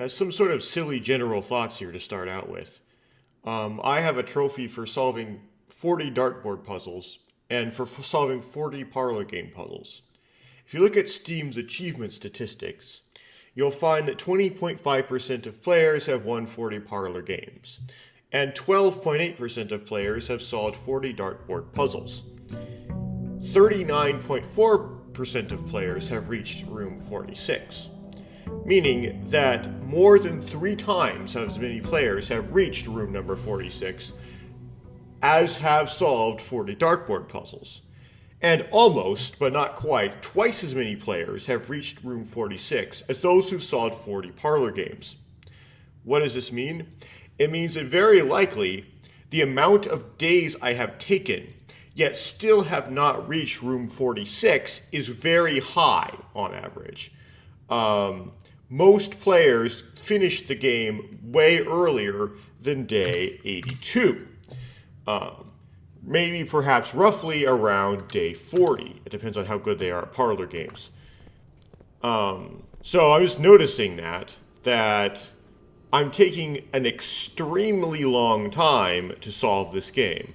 some sort of silly general thoughts here to start out with. I have a trophy for solving 40 dartboard puzzles and for solving 40 parlor game puzzles. If you look at Steam's achievement statistics, you'll find that 20.5% of players have won 40 parlor games, and 12.8% of players have solved 40 dartboard puzzles. 39.4% of players have reached room 46, meaning that more than 3 times as many players have reached room number 46 as have solved 40 dartboard puzzles. And almost, but not quite, twice as many players have reached room 46 as those who've solved 40 parlor games. What does this mean? It means that very likely the amount of days I have taken, yet still have not reached room 46, is very high on average. Most players finish the game way earlier than day 82. Maybe perhaps roughly around day 40. It depends on how good they are at parlor games. So I was noticing that I'm taking an extremely long time to solve this game.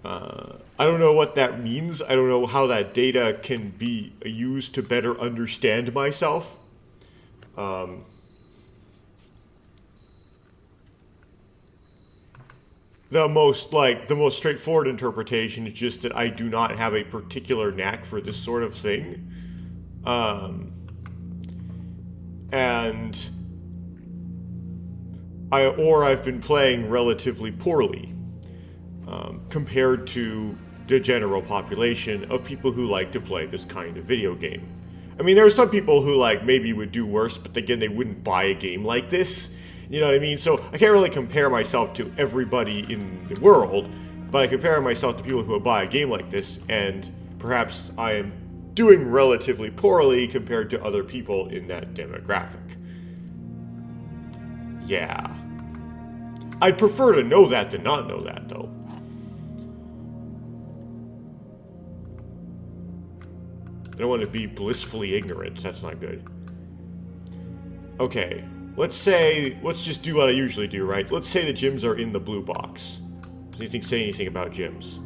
I don't know what that means. I don't know how that data can be used to better understand myself. The most straightforward interpretation is just that I do not have a particular knack for this sort of thing. I've been playing relatively poorly compared to the general population of people who like to play this kind of video game. I mean, there are some people who maybe would do worse, but again, they wouldn't buy a game like this. You know what I mean? So I can't really compare myself to everybody in the world, but I compare myself to people who would buy a game like this, and perhaps I am doing relatively poorly compared to other people in that demographic. Yeah. I'd prefer to know that than not know that, though. I don't want to be blissfully ignorant. That's not good. Okay. Let's just do what I usually do, right? Let's say the gyms are in the blue box. Does anything say anything about gyms?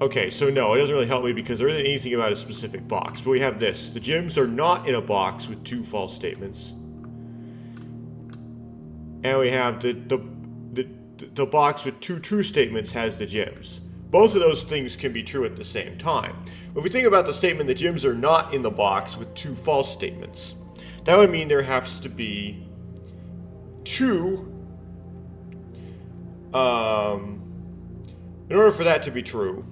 Okay, so no, it doesn't really help me because there isn't anything about a specific box. But we have this. The gyms are not in a box with 2 false statements. And we have the box with 2 true statements has the gyms. Both of those things can be true at the same time. But if we think about the statement the gyms are not in the box with 2 false statements, that would mean there has to be 2. In order for that to be true,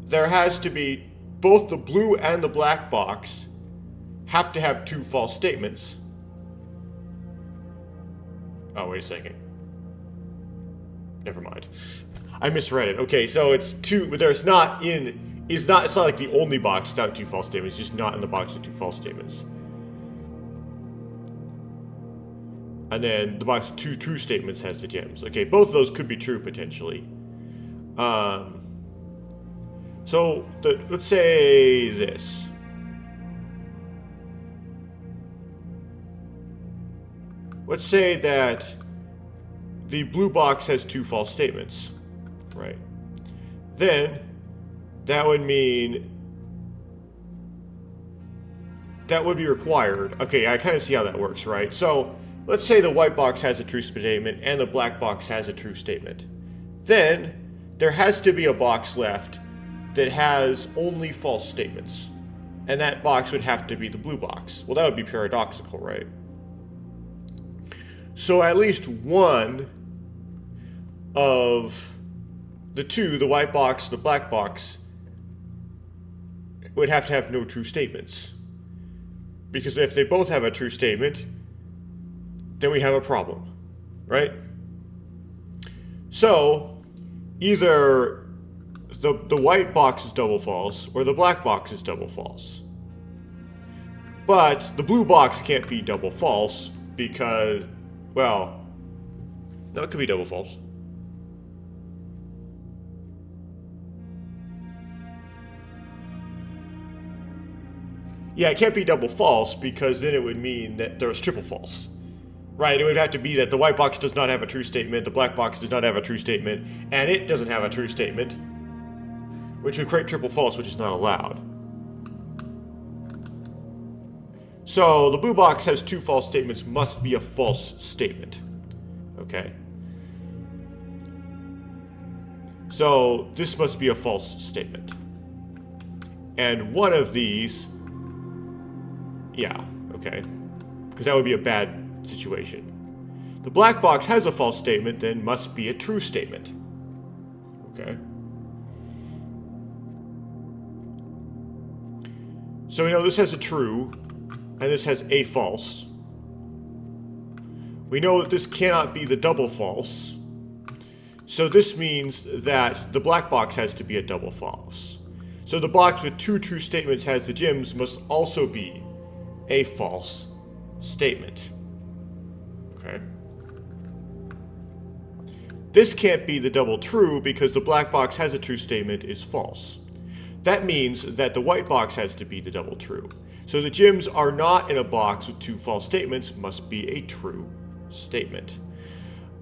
there has to be both the blue and the black box have to have 2 false statements. Oh, wait a second. Never mind. I misread it. Okay, so it's 2, but it's not like the only box without 2 false statements, it's just not in the box with 2 false statements. And then the box with 2 true statements has the gems. Okay, both of those could be true potentially. Let's say this. Let's say that the blue box has 2 false statements, right? Then that would mean that would be required. Okay, I kind of see how that works, right? So let's say the white box has a true statement and the black box has a true statement. Then there has to be a box left that has only false statements. And that box would have to be the blue box. Well, that would be paradoxical, right? So at least one of the 2, the white box, the black box, would have to have no true statements. Because if they both have a true statement, then we have a problem, right? So either the white box is double false or the black box is double false. But the blue box can't be double false because, well, No, it could be double false. Yeah, it can't be double false because then it would mean that there's triple false. Right, it would have to be that the white box does not have a true statement, the black box does not have a true statement, and it doesn't have a true statement, which would create triple false, which is not allowed. So the blue box has two false statements, must be a false statement. Okay. So this must be a false statement. And one of these, yeah, okay, because that would be a bad situation. The black box has a false statement, then must be a true statement. Okay. So we know this has a true, and this has a false. We know that this cannot be the double false. So this means that the black box has to be a double false. So the box with two true statements has the gems must also be a false statement. Okay. This can't be the double true because the black box has a true statement is false. That means that the white box has to be the double true. So the gems are not in a box with two false statements, must be a true statement.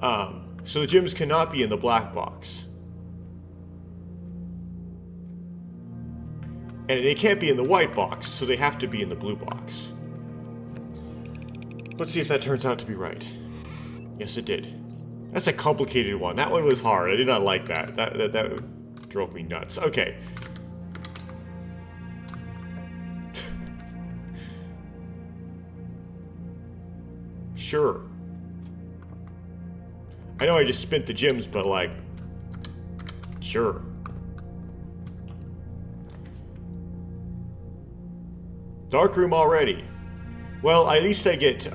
So the gems cannot be in the black box. And they can't be in the white box, so they have to be in the blue box. Let's see if that turns out to be right. Yes, it did. That's a complicated one. That one was hard. I did not like that. That drove me nuts. Okay. Sure. I know I just spent the gems, but like, sure. Dark room already. Well, at least I get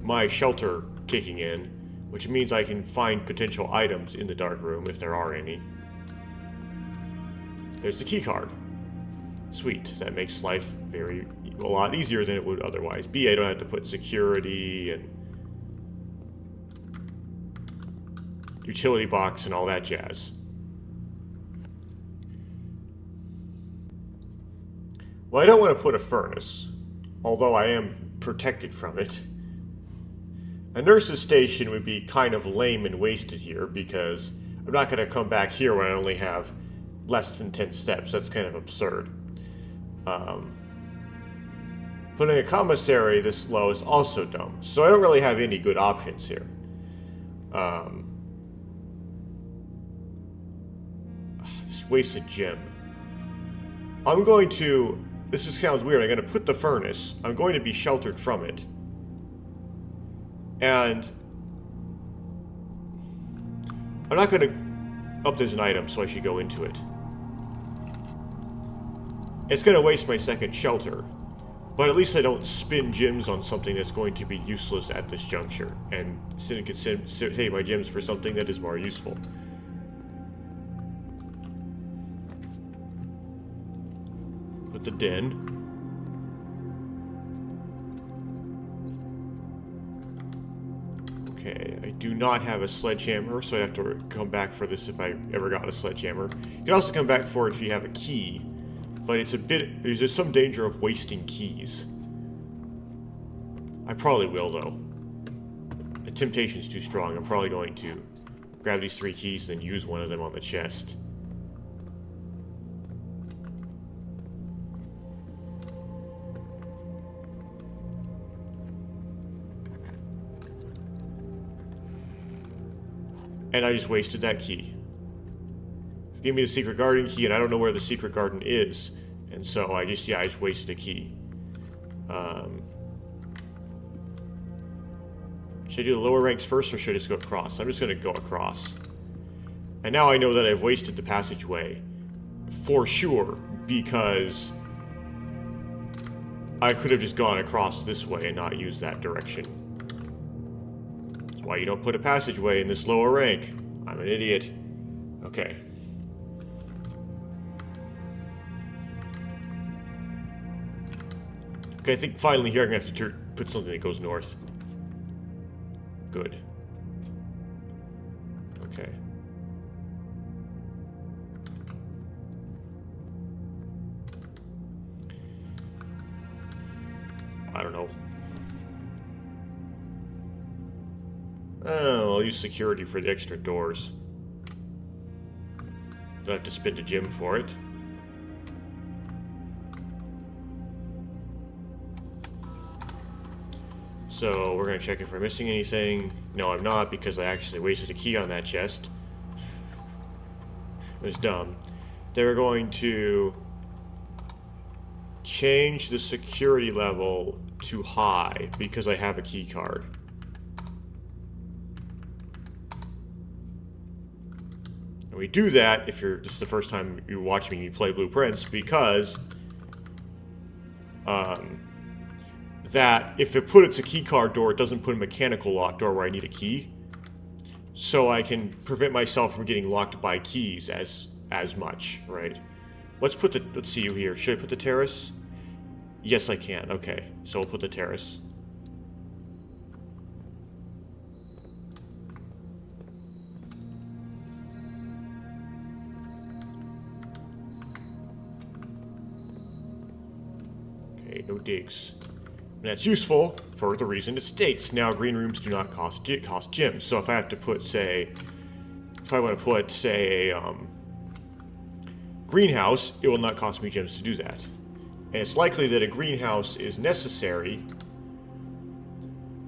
my shelter kicking in, which means I can find potential items in the dark room if there are any. There's the key card. Sweet. That makes life a lot easier than it would otherwise be. I don't have to put security and utility box and all that jazz. Well, I don't want to put a furnace, although I am protected from it. A nurse's station would be kind of lame and wasted here because I'm not going to come back here when I only have less than 10 steps. That's kind of absurd. Putting a commissary this low is also dumb, so I don't really have any good options here. This wasted gem. I'm going to... This sounds weird. I'm going to put the furnace. I'm going to be sheltered from it. And... I'm not going to... Oh, there's an item, so I should go into it. It's going to waste my second shelter. But at least I don't spin gems on something that's going to be useless at this juncture. And can save my gems for something that is more useful. Put the den. Okay, I do not have a sledgehammer, so I have to come back for this if I ever got a sledgehammer. You can also come back for it if you have a key. But it's a bit... There's just some danger of wasting keys. I probably will, though. The temptation's too strong. I'm probably going to grab these 3 keys and then use one of them on the chest. And I just wasted that key. Give me the secret garden key, and I don't know where the secret garden is. And so I just wasted a key. Should I do the lower ranks first, or should I just go across? I'm just going to go across. And now I know that I've wasted the passageway. For sure, because I could have just gone across this way and not used that direction. That's why you don't put a passageway in this lower rank. I'm an idiot. Okay. Okay, I think finally here I'm going to have to put something that goes north. Good. Okay. I don't know. Oh, I'll use security for the extra doors. Don't have to spend a gem for it. So we're going to check if we're missing anything. No, I'm not, because I actually wasted a key on that chest. It was dumb. They're going to change the security level to high because I have a key card. And we do that if this is the first time you're watching me play Blueprints, because that if it put it's a key card door, it doesn't put a mechanical lock door where I need a key. So I can prevent myself from getting locked by keys as much, right? Let's see you here. Should I put the terrace? Yes, I can. Okay, so we'll put the terrace. Okay, no digs. And that's useful for the reason it states. Now, green rooms do not cost gems. So if I have to put, say, if I want to put, say, a greenhouse, it will not cost me gems to do that. And it's likely that a greenhouse is necessary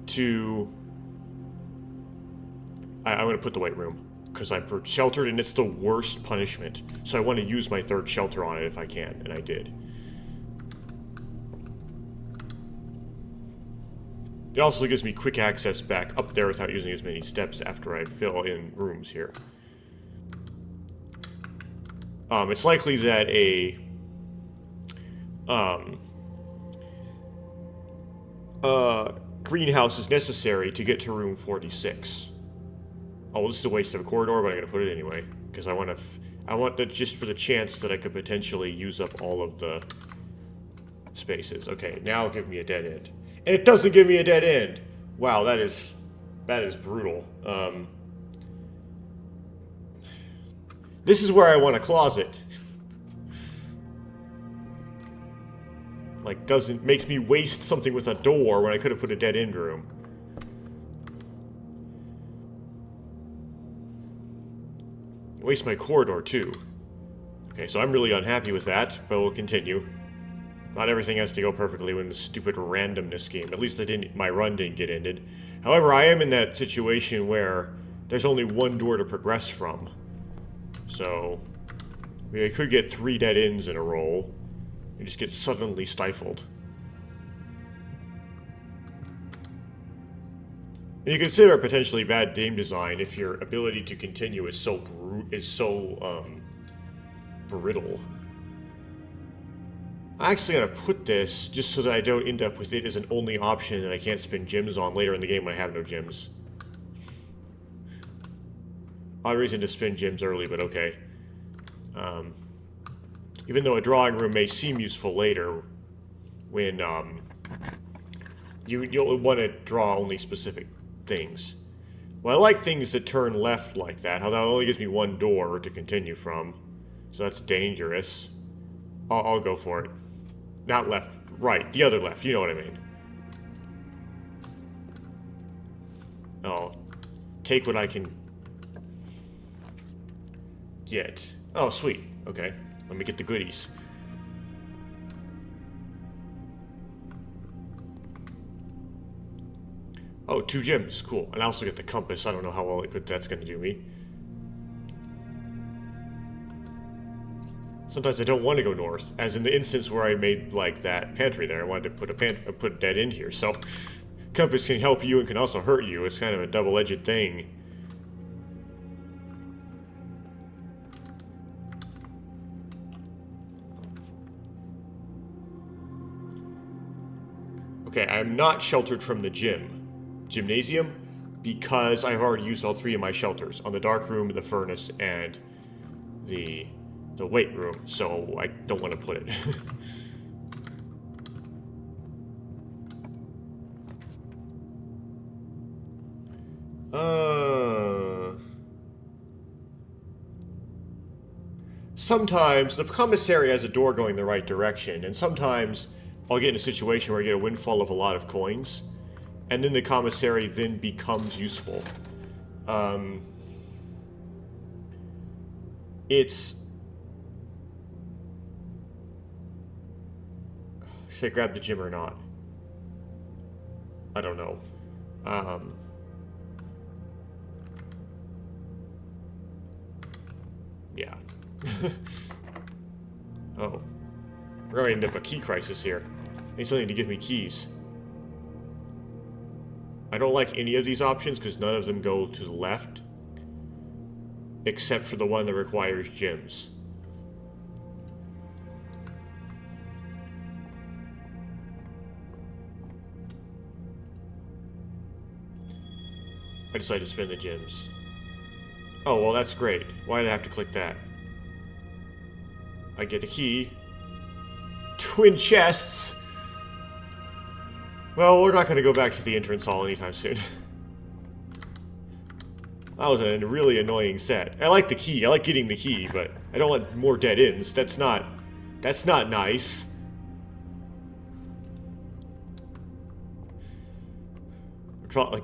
to... I'm going to put the white room, because I'm sheltered, and it's the worst punishment. So I want to use my third shelter on it if I can, and I did. It also gives me quick access back up there without using as many steps after I fill in rooms here. It's likely that a greenhouse is necessary to get to room 46. Oh, well, this is a waste of a corridor, but I'm going to put it anyway, because I want that just for the chance that I could potentially use up all of the spaces. Okay, now give me a dead end. And it doesn't give me a dead end. Wow, that is brutal. This is where I want a closet. Like, makes me waste something with a door when I could have put a dead end room. Waste my corridor too. Okay, so I'm really unhappy with that, but we'll continue. Not everything has to go perfectly when the stupid randomness game. At least my run didn't get ended. However, I am in that situation where there's only one door to progress from. So, I could get 3 dead ends in a row and just get suddenly stifled. And you consider potentially bad game design if your ability to continue is so brittle. I'm actually going to put this just so that I don't end up with it as an only option that I can't spend gems on later in the game when I have no gems. Odd reason to spend gems early, but okay. Even though a drawing room may seem useful later, when you'll want to draw only specific things. Well, I like things that turn left like that. How that only gives me one door to continue from, so that's dangerous. I'll go for it. Not left, right. The other left. You know what I mean. Oh. Take what I can get. Oh, sweet. Okay. Let me get the goodies. Oh, 2 gems. Cool. And I also get the compass. I don't know how well that's going to do me. Sometimes I don't want to go north, as in the instance where I made, like, that pantry there. I wanted to put a dead end here, so compass can help you and can also hurt you. It's kind of a double-edged thing. Okay, I'm not sheltered from the gymnasium, because I've already used all 3 of my shelters on the dark room, the furnace, and the weight room, so I don't want to put it. sometimes the commissary has a door going the right direction, and sometimes I'll get in a situation where I get a windfall of a lot of coins, and then the commissary then becomes useful. Should I grab the gym or not? I don't know. Yeah. Oh. We're going to end up a key crisis here. I need something to give me keys. I don't like any of these options because none of them go to the left. Except for the one that requires gems. I decided to spend the gems. Oh, well that's great. Why did I have to click that? I get a key. Twin chests! Well, we're not going to go back to the entrance hall anytime soon. That was a really annoying set. I like the key. I like getting the key, but I don't want more dead ends. That's not nice. I'll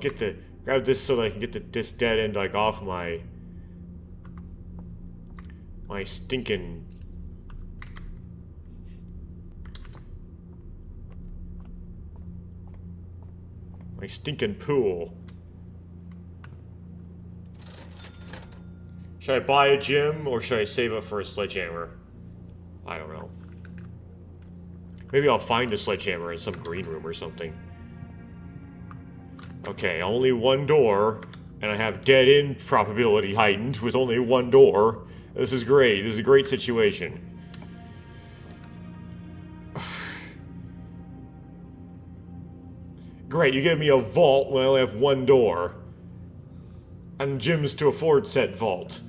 grab this so that I can get this dead end like off my stinking pool. Should I buy a gym, or should I save up for a sledgehammer? I don't know. Maybe I'll find a sledgehammer in some green room or something. Okay, only one door, and I have dead end probability heightened with only one door. This is great. This is a great situation. Great, you give me a vault when I only have one door. And gyms to afford said vault.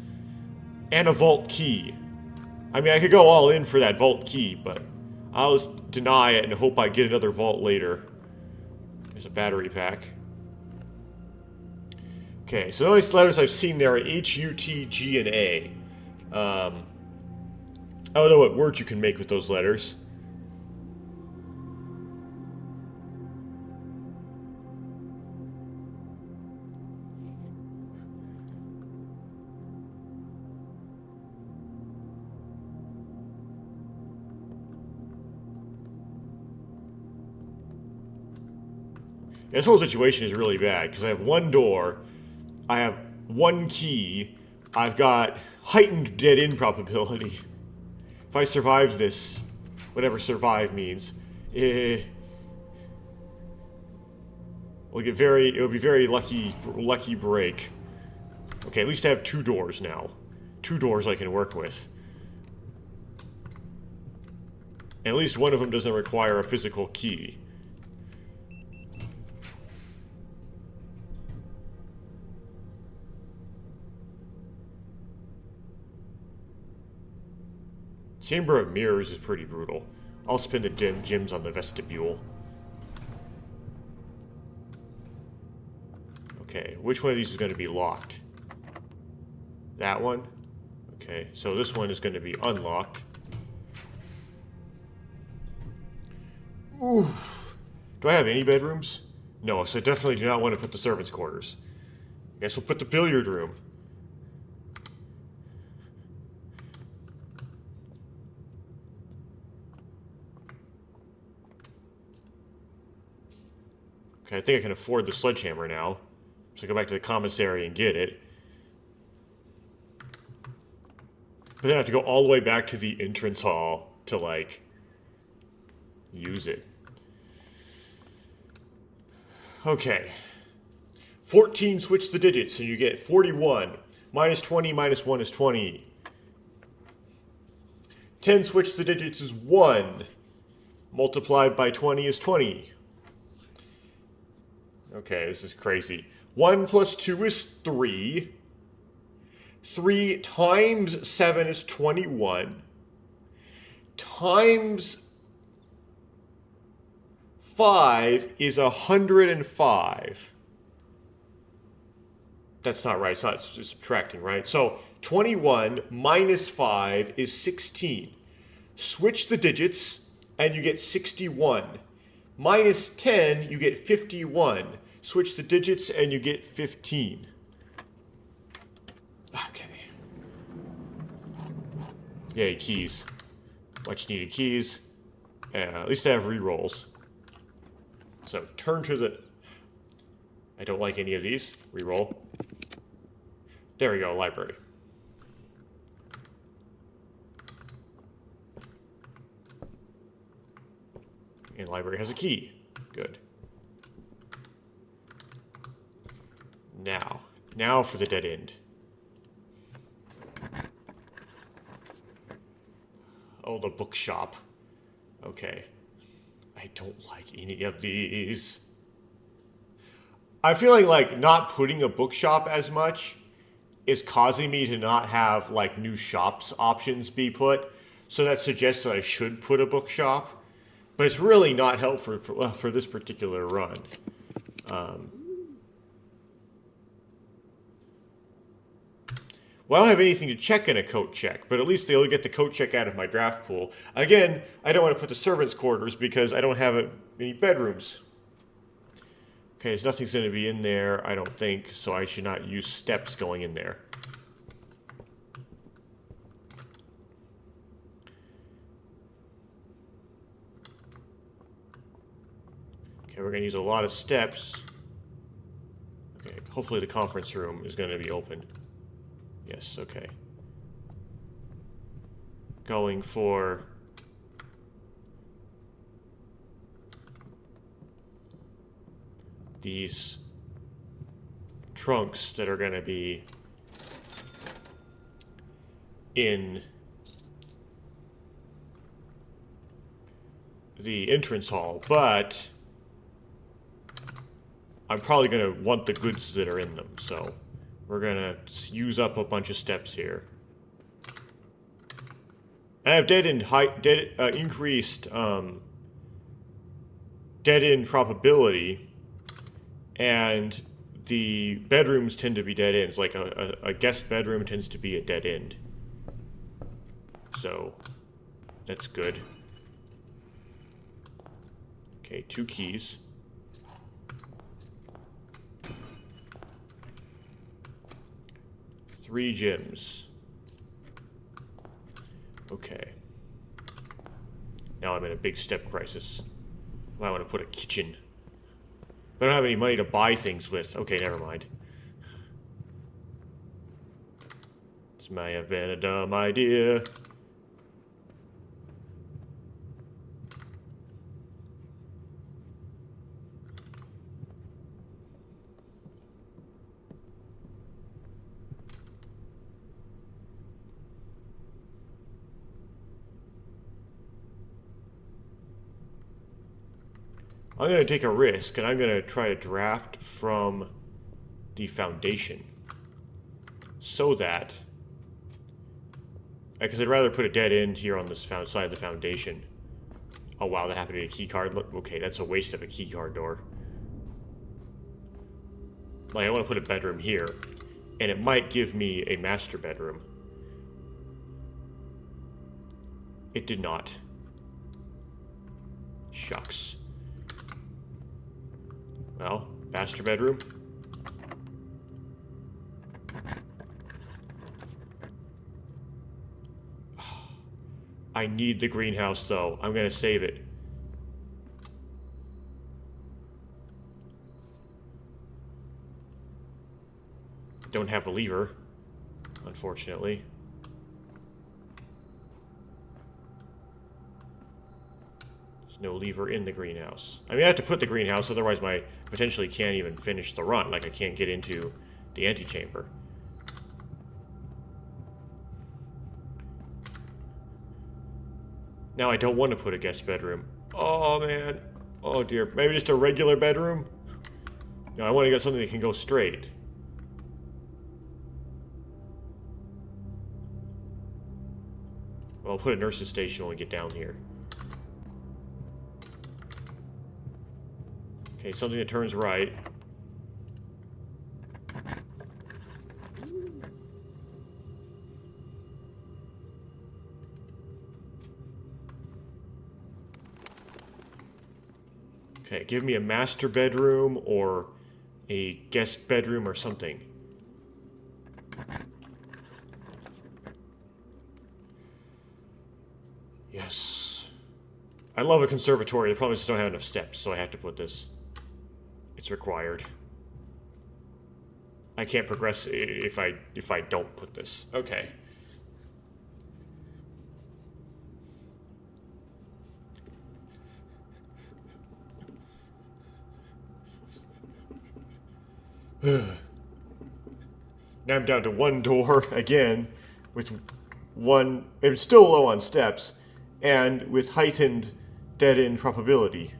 And a vault key. I mean, I could go all in for that vault key, but I'll just deny it and hope I get another vault later. There's a battery pack. Okay, so the only letters I've seen there are H, U, T, G, and A. I don't know what words you can make with those letters. This whole situation is really bad, because I have one door, I have one key, I've got heightened dead-end probability. If I survived this, whatever survive means, it would be very lucky break. Okay, at least I have two doors now. Two doors I can work with. And at least one of them doesn't require a physical key. Chamber of Mirrors is pretty brutal. I'll spin the gems on the vestibule. Okay, which one of these is going to be locked? That one? Okay, so this one is going to be unlocked. Ooh. Do I have any bedrooms? No, so I definitely do not want to put the servants' quarters. I guess we'll put the billiard room. Okay, I think I can afford the sledgehammer now. So I go back to the commissary and get it. But then I have to go all the way back to the entrance hall to, like, use it. Okay. 14, switch the digits, and you get 41. Minus 20, minus 1 is 20. 10, switch the digits, is 1. Multiplied by 20 is 20. Okay, this is crazy. 1 plus 2 is 3. 3 times 7 is 21. Times 5 is 105. That's not right. It's not subtracting, right? So 21 minus 5 is 16. Switch the digits, and you get 61. Minus 10, you get 51. Switch the digits, and you get 15. Okay. Yay, keys. Much needed keys. At least I have re-rolls. So, turn to the... I don't like any of these. Re-roll. There we go, library. And library has a key. Good. Now for the dead end. Oh, the bookshop. Okay. I don't like any of these. I feel like not putting a bookshop as much is causing me to not have like new shops options be put. So that suggests that I should put a bookshop. But it's really not helpful for this particular run. Well, I don't have anything to check in a coat check, but at least they'll get the coat check out of my draft pool. Again, I don't want to put the servants' quarters because I don't have any bedrooms. Okay, so nothing's going to be in there, I don't think, so I should not use steps going in there. Okay, we're going to use a lot of steps. Okay, hopefully the conference room is going to be open. Yes, okay. Going for... these trunks that are going to be in the entrance hall, but I'm probably going to want the goods that are in them, so we're going to use up a bunch of steps here. I have increased dead-end probability, and the bedrooms tend to be dead ends. Like a guest bedroom tends to be a dead end. So, that's good. Okay, 2 keys. Three gems. Okay. Now I'm in a big step crisis. Well, I want to put a kitchen. But I don't have any money to buy things with. Okay, never mind. This may have been a dumb idea. I'm going to take a risk, and I'm going to try to draft from the foundation. So that... because I'd rather put a dead end here on this side of the foundation. Oh wow, that happened to be a key card. Okay, that's a waste of a key card door. Like, I want to put a bedroom here, and it might give me a master bedroom. It did not. Shucks. Well, master bedroom. I need the greenhouse, though. I'm gonna save it. Don't have a lever, unfortunately. No lever in the greenhouse. I mean, I have to put the greenhouse, otherwise I potentially can't even finish the run. Like, I can't get into the antechamber. Now I don't want to put a guest bedroom. Oh, man. Oh, dear. Maybe just a regular bedroom? No, I want to get something that can go straight. Well, I'll put a nurse's station when we get down here. Okay, something that turns right. Okay, give me a master bedroom or a guest bedroom or something. Yes. I love a conservatory. The problem is I just don't have enough steps, so I have to put this. It's required. I can't progress if I don't put this. Okay. Now I'm down to one door again, with one. It's still low on steps, and with heightened dead-end probability.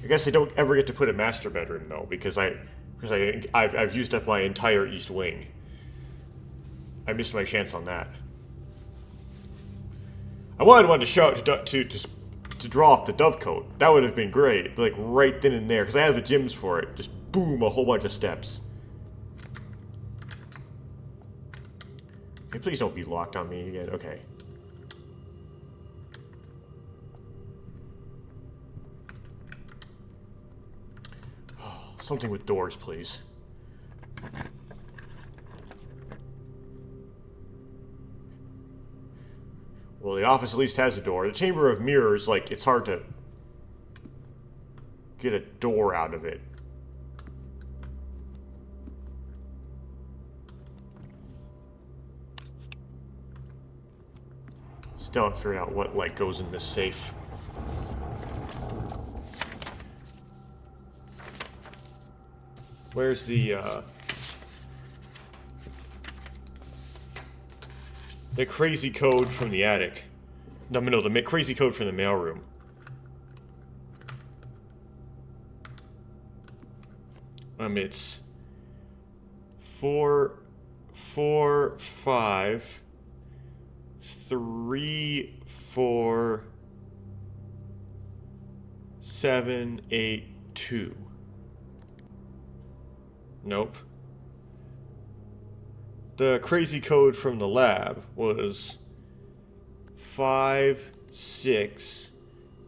I guess I don't ever get to put a master bedroom though, because I've used up my entire east wing. I missed my chance on that. I wanted one to show to draw off the dovecote. That would have been great, like right then and there, because I have the gyms for it. Just boom, a whole bunch of steps. Hey, please don't be locked on me again. Okay. Oh, something with doors, please. Well, the office at least has a door. The Chamber of Mirrors, like, it's hard to get a door out of it. Still haven't figured out what, like, goes in this safe. Where's the crazy code from the attic? No, the crazy code from the mailroom. It's 4, 4, 5, 3, 4, 7, 8, 2. Nope. The crazy code from the lab was 5, 6,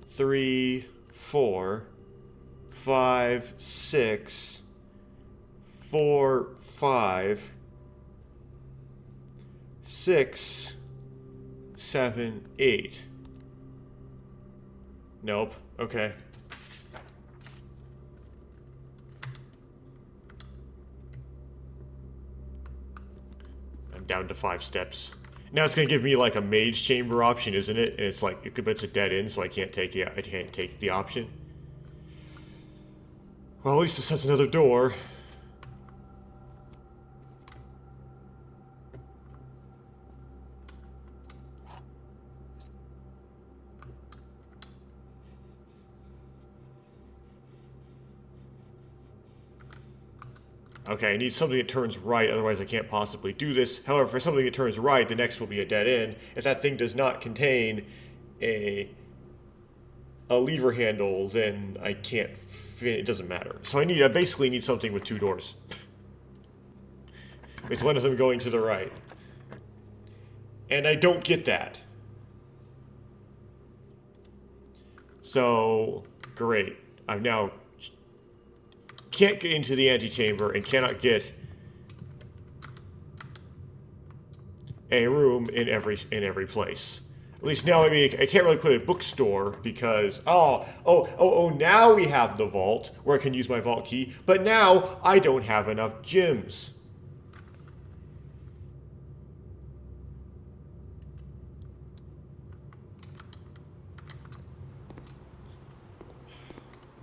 3, 4, 5, 6, 4, 5, 6, 7, 8. Nope. Okay. I'm down to 5 steps. Now it's gonna give me like a mage chamber option, isn't it? And it's like it's a dead end, so I can't take the option. Well, at least this has another door. Okay, I need something that turns right, otherwise I can't possibly do this. However, for something that turns right, the next will be a dead end. If that thing does not contain a lever handle, then I can't it doesn't matter. So I basically need something with 2 doors. With one of them going to the right. And I don't get that. So, great. I've now can't get into the antechamber and cannot get a room in every place. At least now, I mean, I can't really put a bookstore because now we have the vault where I can use my vault key, but now I don't have enough gyms.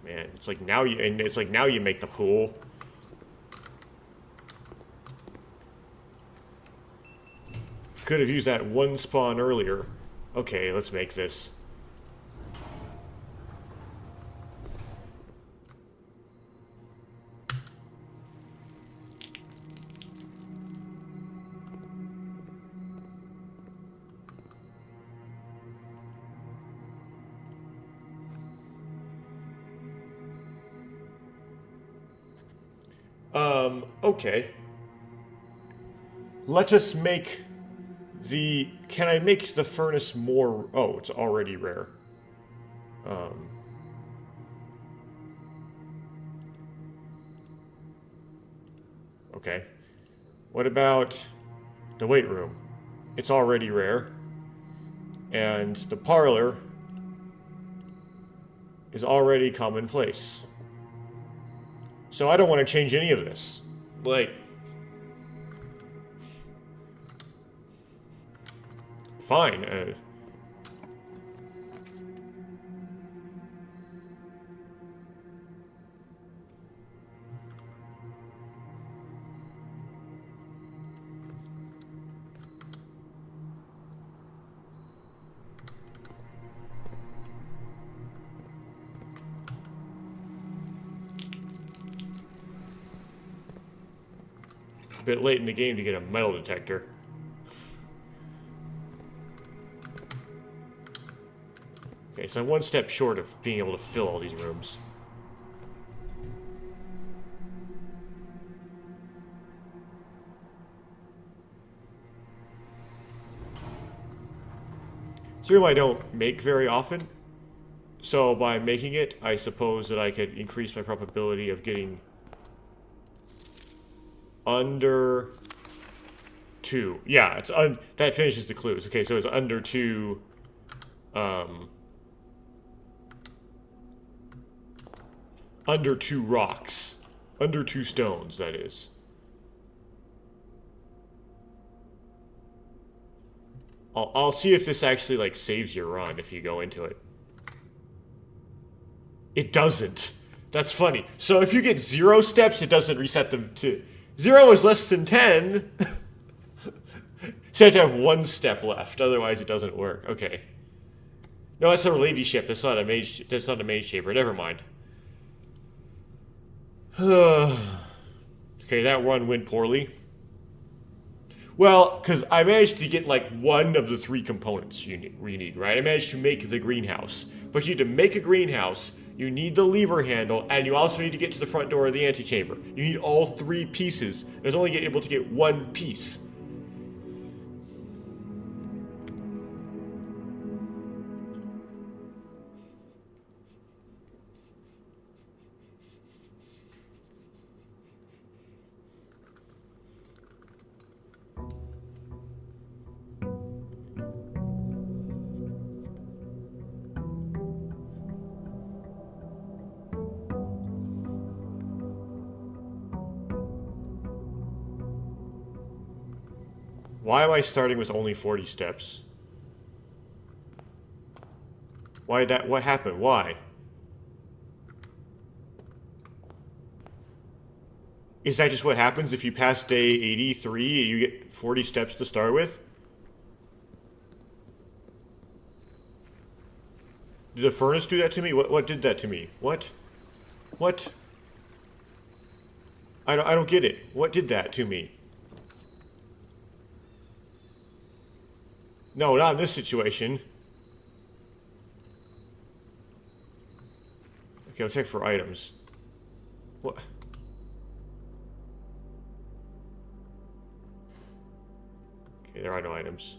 Man, it's like now you make the pool. Could have used that one spawn earlier. Okay, let's make this. Okay. Let us make the... Can I make the furnace more... Oh, it's already rare. Okay. What about the weight room? It's already rare. And the parlor is already commonplace. So I don't want to change any of this. Like, fine. A bit late in the game to get a metal detector. Okay, so I'm one step short of being able to fill all these rooms. It's a room I don't make very often. So by making it, I suppose that I could increase my probability of getting under 2. Yeah, it's that finishes the clues. Okay, so it's under 2. Under 2 rocks, under 2 stones. That is. I'll see if this actually like saves your run if you go into it. It doesn't. That's funny. So if you get 0 steps, it doesn't reset them to 0 is less than 10. So you have to have 1 step left, otherwise it doesn't work. Okay. No, that's a ladyship. That's not a mage. That's not a mage shaper. Never mind. Okay, that run went poorly. Well, because I managed to get like 1 of the 3 components you need, right? I managed to make the greenhouse. But you need to make a greenhouse, you need the lever handle, and you also need to get to the front door of the antechamber. You need all 3 pieces. There's only able to get 1 piece. Why am I starting with only 40 steps? Why that? What happened? Why? Is that just what happens if you pass day 83, you get 40 steps to start with? Did the furnace do that to me? What did that to me? What? What? I don't get it. What did that to me? No, not in this situation. Okay, I'll check for items. What? Okay, there are no items.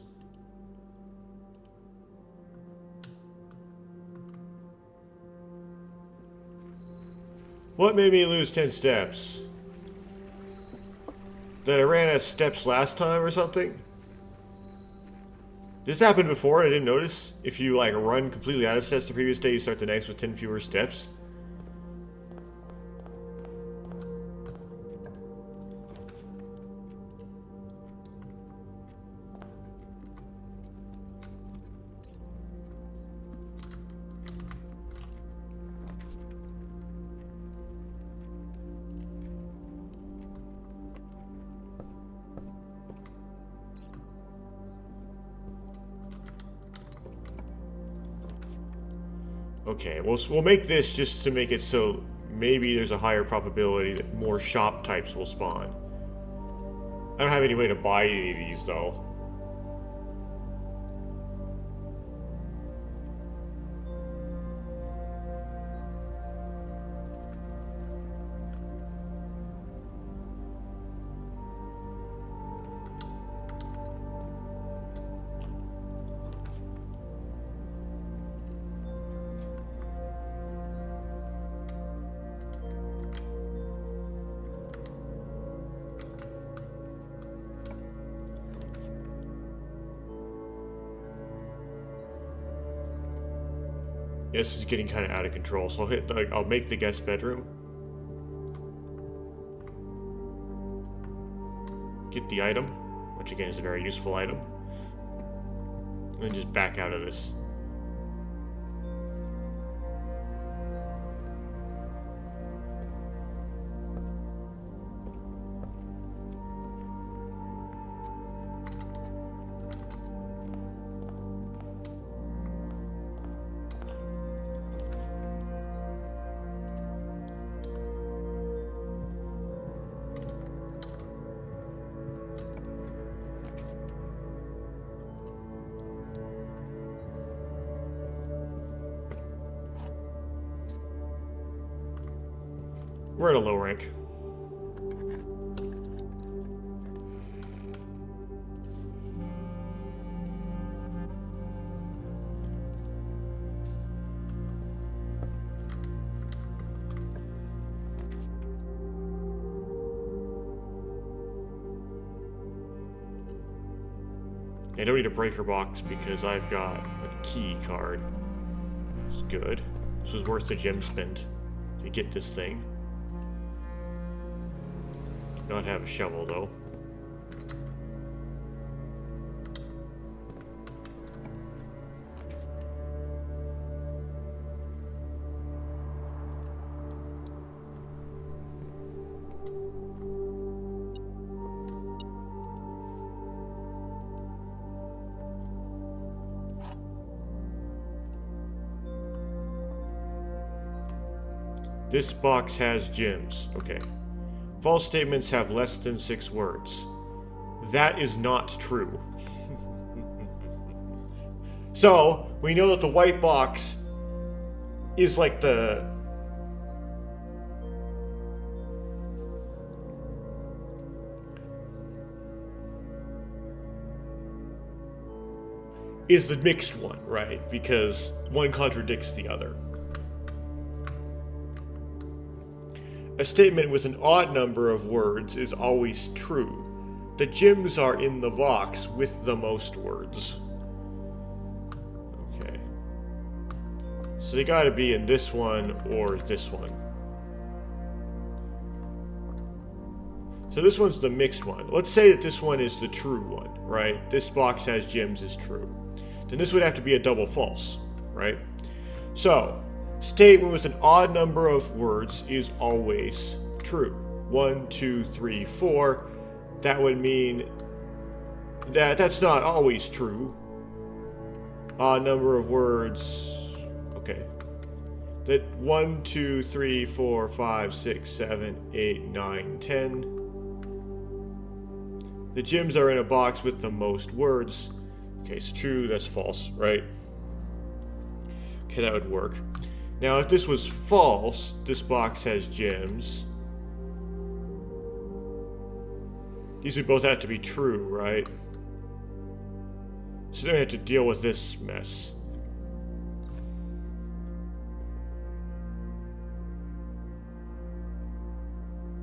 What made me lose 10 steps? That I ran out of steps last time or something? This happened before, I didn't notice. If you like run completely out of steps the previous day, you start the next with 10 fewer steps. Okay, we'll make this just to make it so maybe there's a higher probability that more shop types will spawn. I don't have any way to buy any of these, though. Yeah, this is getting kind of out of control, so I'll make the guest bedroom. Get the item, which again is a very useful item. And then just back out of this. We're at a low rank. I don't need a breaker box because I've got a key card. It's good. This was worth the gem spent to get this thing. Do not have a shovel though. This box has gems. Okay. False statements have less than 6 words. That is not true. So, we know that the white box is like the... is the mixed one, right? Because one contradicts the other. A statement with an odd number of words is always true. The gems are in the box with the most words. Okay. So they gotta be in this one or this one. So this one's the mixed one. Let's say that this one is the true one, right? This box has gems is true. Then this would have to be a double false, right? So, statement with an odd number of words is always true. 1, 2, 3, 4. That would mean that that's not always true. Odd number of words. Okay. That 1, 2, 3, 4, 5, 6, 7, 8, 9, 10. The gems are in a box with the most words. Okay, so true, that's false, right? Okay, that would work. Now, if this was false, this box has gems. These would both have to be true, right? So then we have to deal with this mess.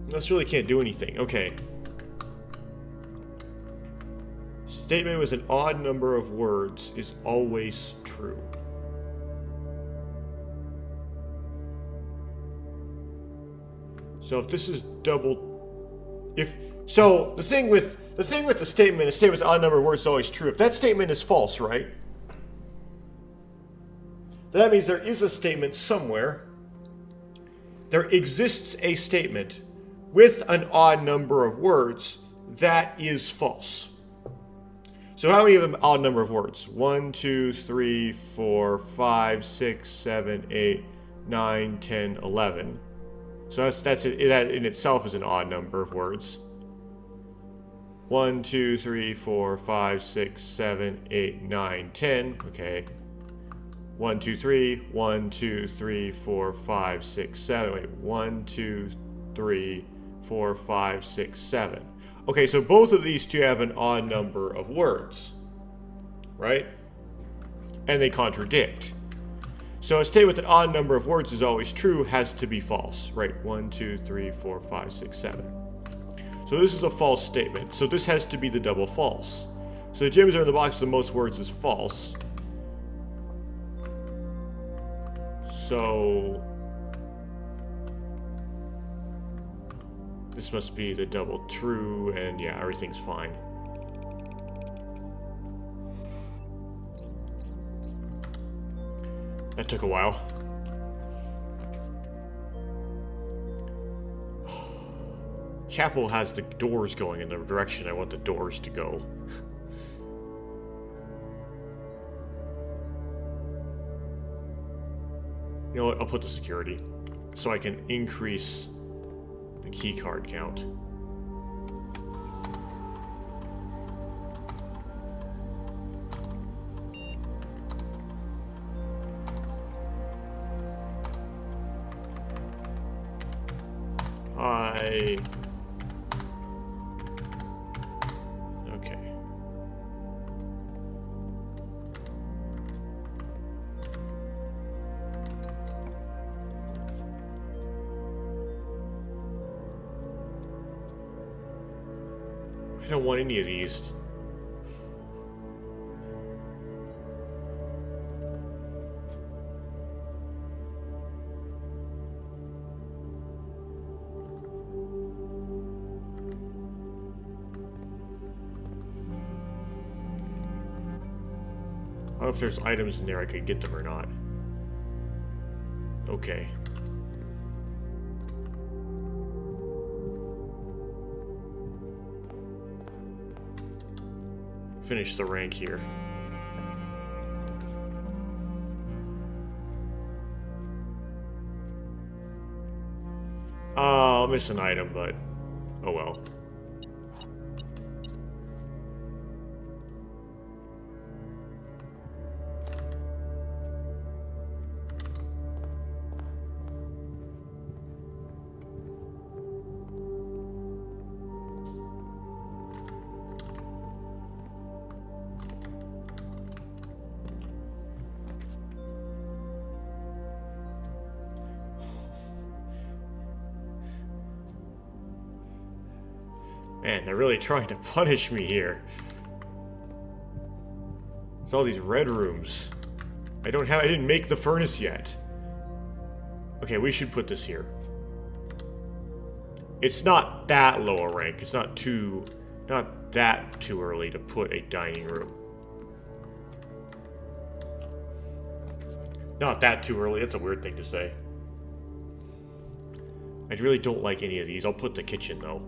This really can't do anything. Okay. Statement with an odd number of words is always true. So if this is double, so the thing with the statement, a statement with an odd number of words is always true. If that statement is false, right? That means there is a statement somewhere. There exists a statement with an odd number of words that is false. So how many of them odd number of words? 1, 2, 3, 4, 5, 6, 7, 8, 9, 10, 11. So that's it. That in itself is an odd number of words. 1, 2, 3, 4, 5, 6, 7, 8, 9, 10. Okay. 1, 2, 3. 1, 2, 3, 4, 5, 6, 7. Wait. 1, 2, 3, 4, 5, 6, 7. Okay, so both of these two have an odd number of words, right? And they contradict. So a statement with an odd number of words is always true has to be false, right? 1, 2, 3, 4, 5, 6, 7. So this is a false statement. So this has to be the double false. So the gems are in the box with the most words is false. So this must be the double true, and yeah, everything's fine. That took a while. Chapel has the doors going in the direction I want the doors to go. You know what? I'll put the security so I can increase the key card count. Okay. I don't want any of these. I don't know if there's items in there I could get them or not. Okay. Finish the rank here. I'll miss an item, but oh well. Man, they're really trying to punish me here. There's all these red rooms. I didn't make the furnace yet. Okay, we should put this here. It's not that low a rank. It's not that too early to put a dining room. Not that too early. That's a weird thing to say. I really don't like any of these. I'll put the kitchen though.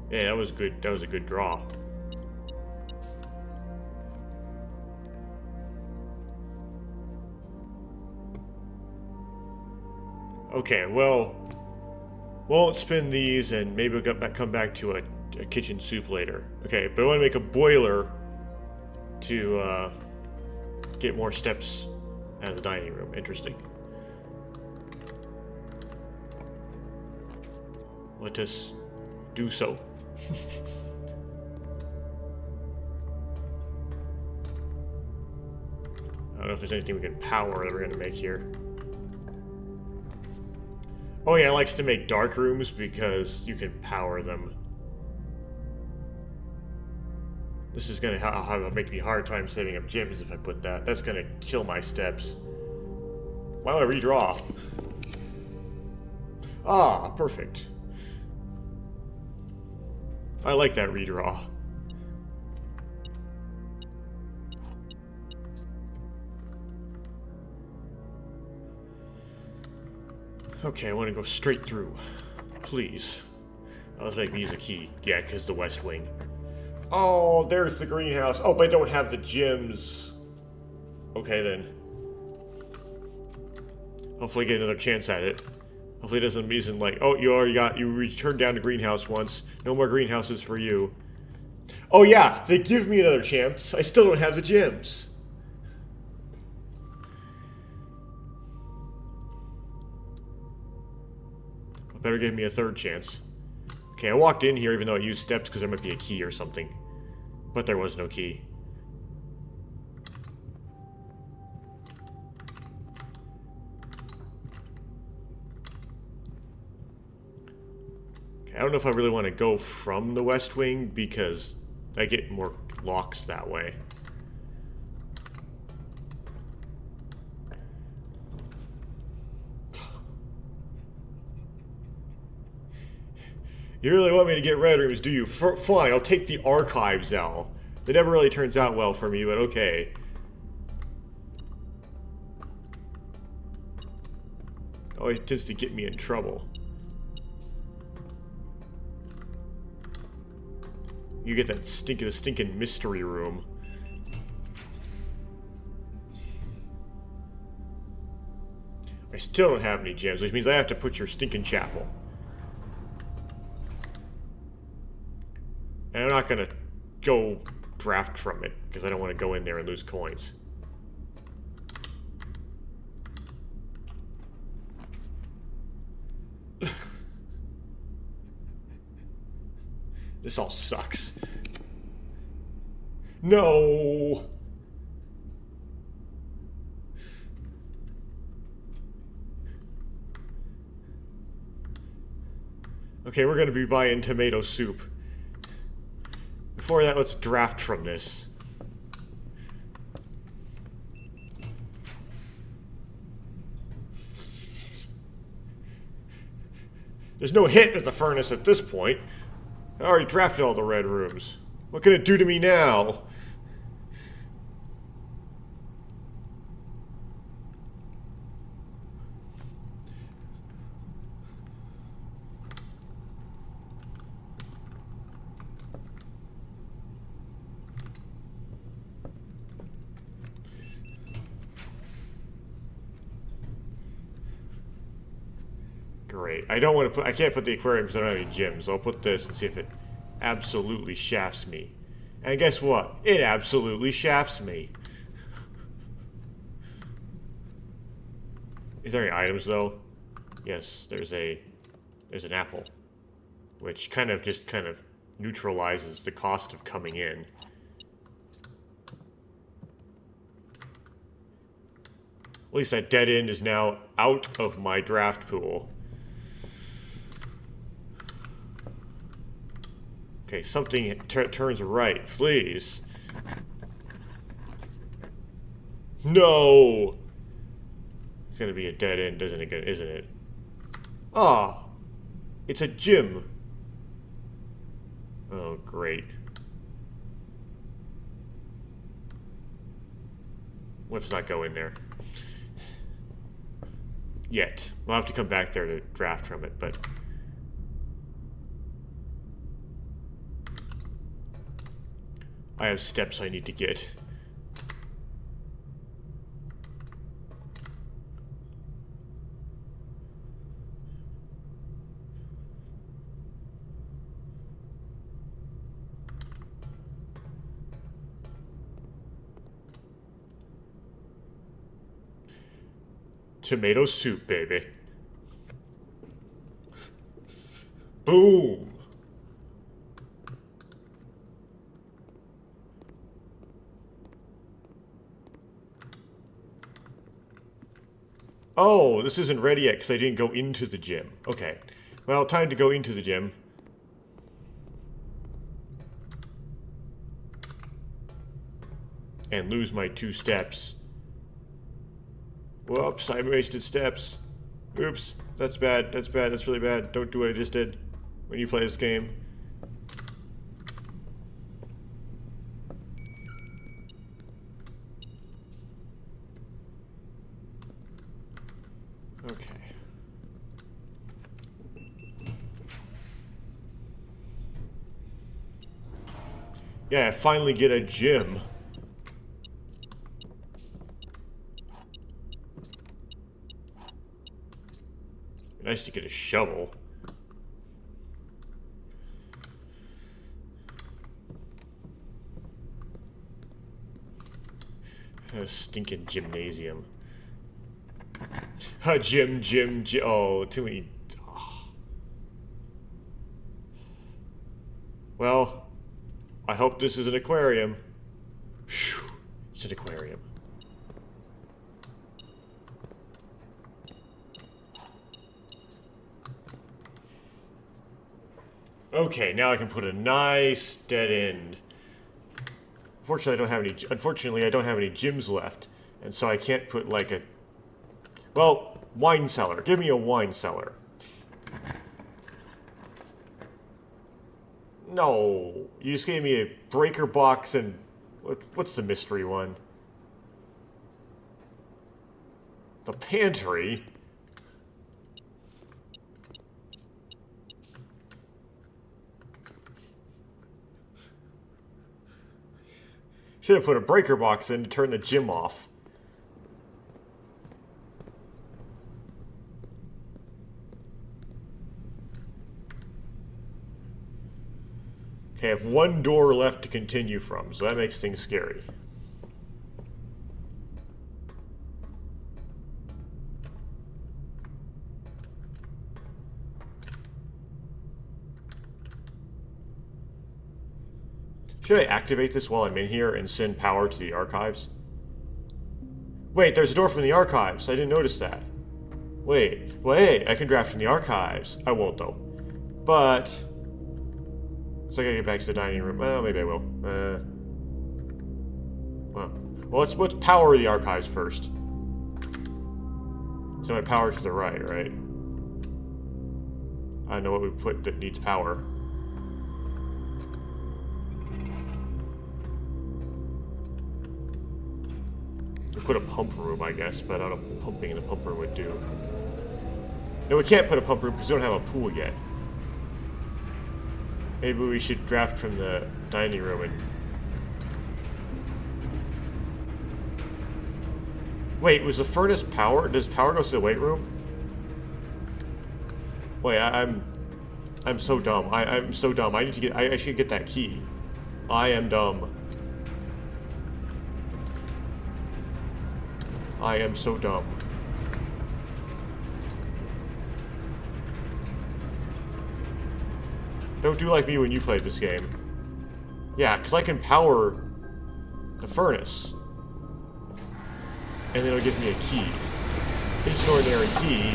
Yeah, that was good. That was a good draw. Okay, well, won't spin these, and maybe we'll come back to a kitchen soup later. Okay, but I want to make a boiler to get more steps out of the dining room. Interesting. Let us do so. I don't know if there's anything we can power that we're going to make here. Oh yeah, it likes to make dark rooms because you can power them. This is going to make me a hard time saving up gems if I put that. That's going to kill my steps. Why don't I redraw? Ah, perfect. I like that redraw. Okay, I want to go straight through. Please. Let's make me use a key. Yeah, because the west wing. Oh, there's the greenhouse. Oh, but I don't have the gems. Okay, then. Hopefully I get another chance at it. Hopefully it isn't like, oh, you returned down the greenhouse once. No more greenhouses for you. Oh yeah, they give me another chance. I still don't have the gems. Better give me a third chance. Okay, I walked in here even though I used steps because there might be a key or something. But there was no key. Okay, I don't know if I really want to go from the west wing because I get more locks that way. You really want me to get red rooms, do you? Fine, I'll take the archives L. That never really turns out well for me, but okay. Always tends to get me in trouble. You get that stinking mystery room. I still don't have any gems, which means I have to put your stinking chapel. And I'm not gonna go draft from it, because I don't want to go in there and lose coins. This all sucks. No! Okay, we're gonna be buying tomato soup. Before that, let's draft from this. There's no hit at the furnace at this point. I already drafted all the red rooms. What can it do to me now? Great. I don't want to put... I can't put the aquarium because I don't have any gems. So I'll put this and see if it absolutely shafts me. And guess what? It absolutely shafts me. Is there any items, though? Yes, there's an apple. Which kind of neutralizes the cost of coming in. At least that dead end is now out of my draft pool. Okay, something turns right, please. No! It's gonna be a dead end, isn't it? Ah! It's a gym. Oh, great. Let's not go in there. Yet. We'll have to come back there to draft from it, but... I have steps I need to get. Tomato soup, baby. Boom! Oh, this isn't ready yet because I didn't go into the gym. Okay. Well, time to go into the gym. And lose my 2 steps. Whoops, I wasted steps. Oops, that's bad, that's bad, that's really bad. Don't do what I just did when you play this game. Okay. Yeah, I finally get a gym. Nice to get a shovel. A stinking gymnasium. Gym. Oh, too many. Oh. Well, I hope this is an aquarium. Whew, it's an aquarium. Okay, now I can put a nice dead end. Unfortunately, I don't have any gyms left, and so I can't put like a. Well, wine cellar. Give me a wine cellar. No, you just gave me a breaker box and what's the mystery one? The pantry. Should have put a breaker box in to turn the gym off. Okay, I have one door left to continue from, so that makes things scary. Should I activate this while I'm in here and send power to the archives? Wait, there's a door from the archives. I didn't notice that. Wait, I can draft from the archives. I won't though. But so I gotta get back to the dining room. Well, maybe I will. Well, let's power the archives first. So my power to the right? I know what we put that needs power. We put a pump room, I guess, but I don't know what pumping in the pump room would do. No, we can't put a pump room because we don't have a pool yet. Maybe we should draft from the dining room and... Wait, was the furnace power? Does power go to the weight room? Wait, I'm so dumb. I'm so dumb. I need to get... I should get that key. I am dumb. I am so dumb. Don't do like me when you played this game. Yeah, because I can power the furnace. And it'll give me a key. It's an ordinary key,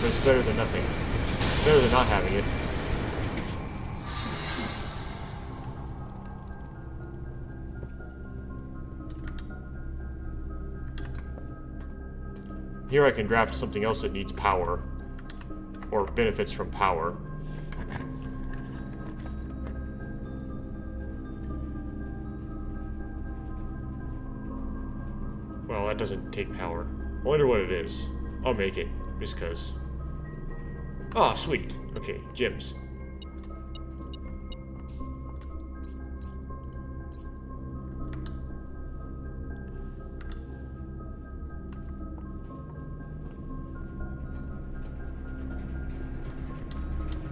but it's better than nothing. It's better than not having it. Here I can draft something else that needs power. Or benefits from power. Well, that doesn't take power. I wonder what it is. I'll make it, just cause. Ah, sweet. Okay, gyms.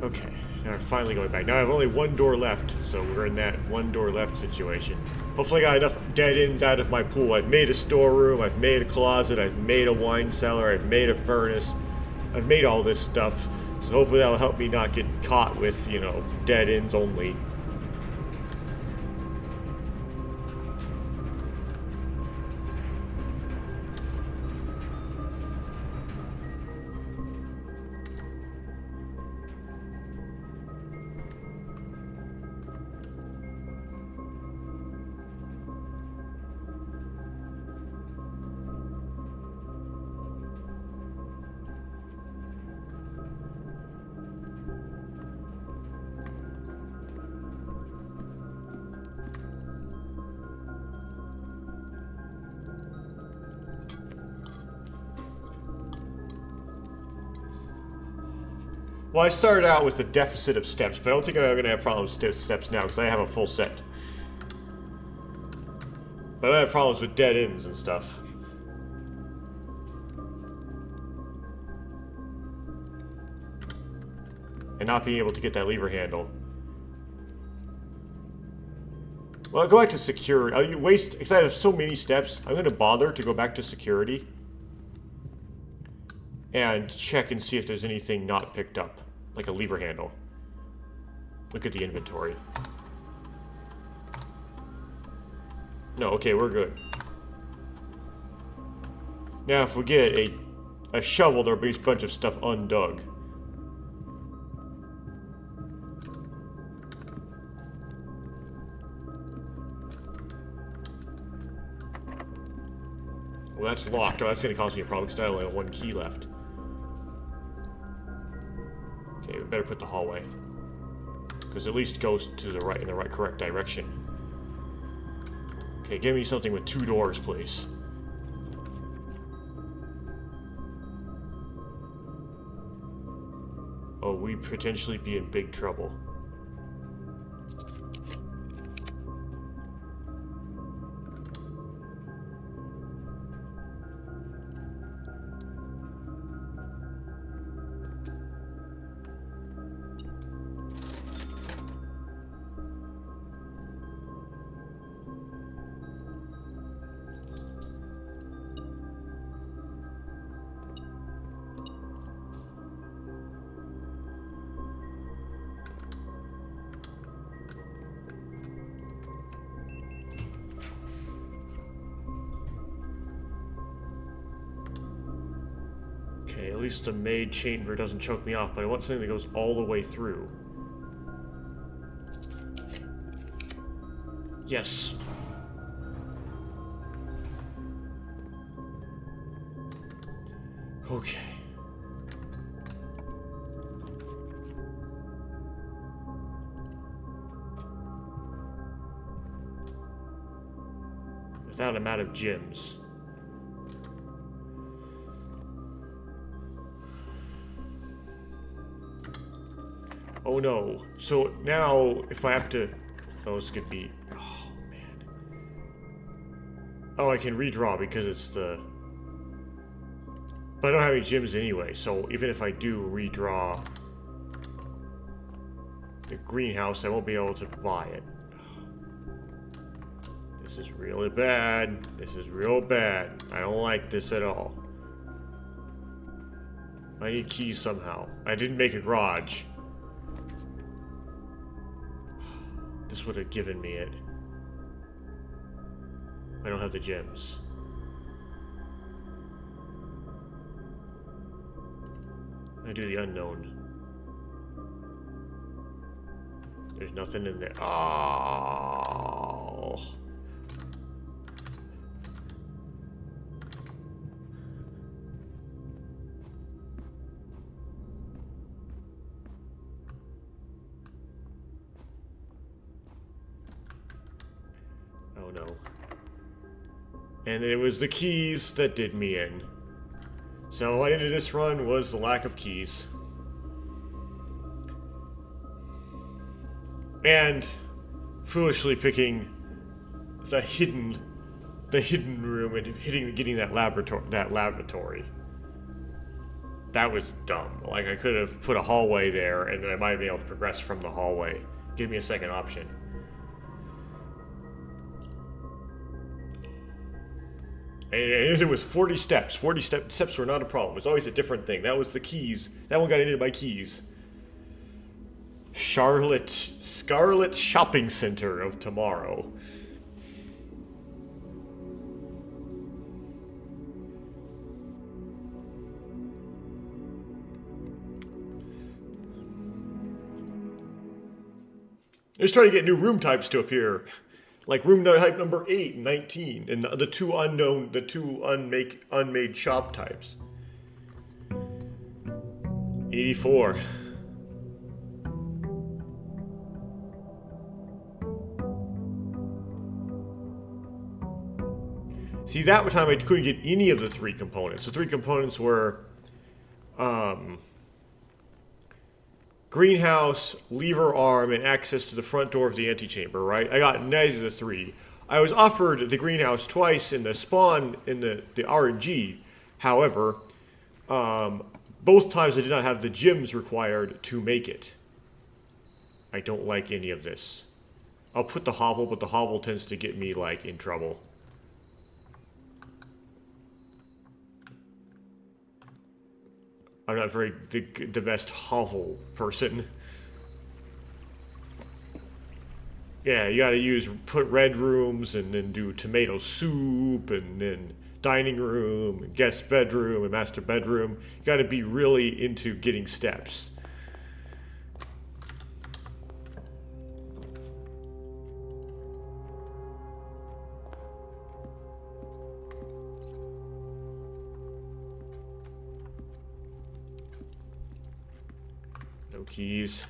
Okay, now we're finally going back. Now I have only one door left, so we're in that one door left situation. Hopefully I got enough dead ends out of my pool. I've made a storeroom, I've made a closet, I've made a wine cellar, I've made a furnace. I've made all this stuff, so hopefully that'll help me not get caught with, you know, dead ends only. Well, I started out with a deficit of steps, but I don't think I'm going to have problems with steps now because I have a full set. But I have problems with dead ends and stuff. And not being able to get that lever handle. Well, I'll go back to security. I'll waste, because I have so many steps, I'm going to bother to go back to security. And check and see if there's anything not picked up. Like a lever handle. Look at the inventory. No, okay, we're good. Now, if we get a shovel, there'll be a bunch of stuff undug. Well, that's locked. Oh, that's going to cause me a problem because I only have one key left. Okay, we better put the hallway. Because at least it goes to the right, in the right correct direction. Okay, give me something with 2 doors, please. Oh, we'd potentially be in big trouble. Okay, at least the maid chamber doesn't choke me off, but I want something that goes all the way through. Yes. Okay. Without a amount of gyms. Oh no. So now, if I have to... Oh, this could be... Oh, man. Oh, I can redraw because it's the... But I don't have any gyms anyway, so even if I do redraw the greenhouse, I won't be able to buy it. This is really bad. This is real bad. I don't like this at all. I need keys somehow. I didn't make a garage. This would have given me it. I don't have the gems. I do the unknown. There's nothing in there. Oh. Oh no. And it was the keys that did me in. So what I ended this run was the lack of keys. And foolishly picking the hidden room and getting that lavatory. That was dumb. Like, I could have put a hallway there and then I might have been able to progress from the hallway. Give me a second option. And it was 40 steps. 40 steps were not a problem. It's always a different thing. That was the keys. That one got into my keys. Scarlet Shopping Center of tomorrow. Just trying to get new room types to appear. Like room type number 8 and 19, and the two unmade shop types. 84. See, that time I couldn't get any of the 3 components. The 3 components were greenhouse, lever arm, and access to the front door of the antechamber, right? I got neither of the 3. I was offered the greenhouse twice in the spawn in the RNG. However, both times I did not have the gems required to make it. I don't like any of this. I'll put the hovel, but the hovel tends to get me, like, in trouble. I'm not very the best hovel person. Yeah, you gotta put red rooms and then do tomato soup and then dining room and guest bedroom and master bedroom. You gotta be really into getting steps. No keys.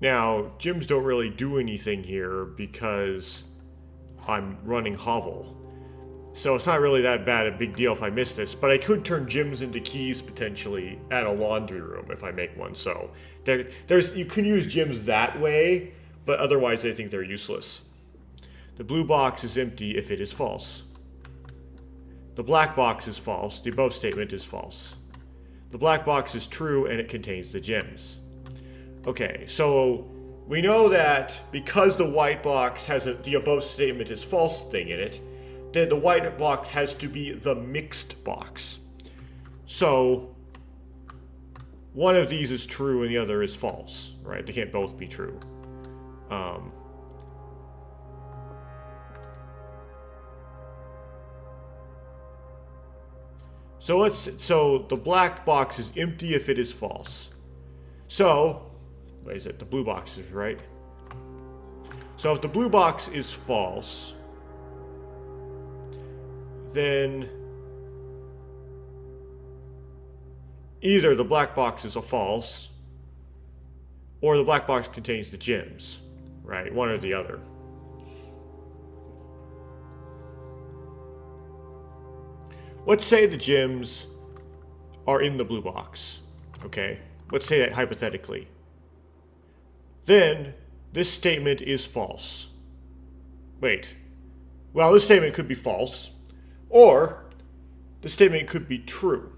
Now, gyms don't really do anything here because I'm running Hovel. So it's not really that bad a big deal if I miss this, but I could turn gyms into keys potentially at a laundry room if I make one. So there's you can use gyms that way, but otherwise I think they're useless. The blue box is empty if it is false. The black box is false. The above statement is false. The black box is true and it contains the gems. Okay, so we know that because the white box has the above statement is false thing in it, then the white box has to be the mixed box. So one of these is true and the other is false, right? They can't both be true. So the black box is empty if it is false. So what is it? The blue box is right. So if the blue box is false, then either the black box is a false, or the black box contains the gems, right? One or the other. Let's say the gems are in the blue box, okay? Let's say that hypothetically. Then this statement is false. Wait. Well, this statement could be false, or the statement could be true.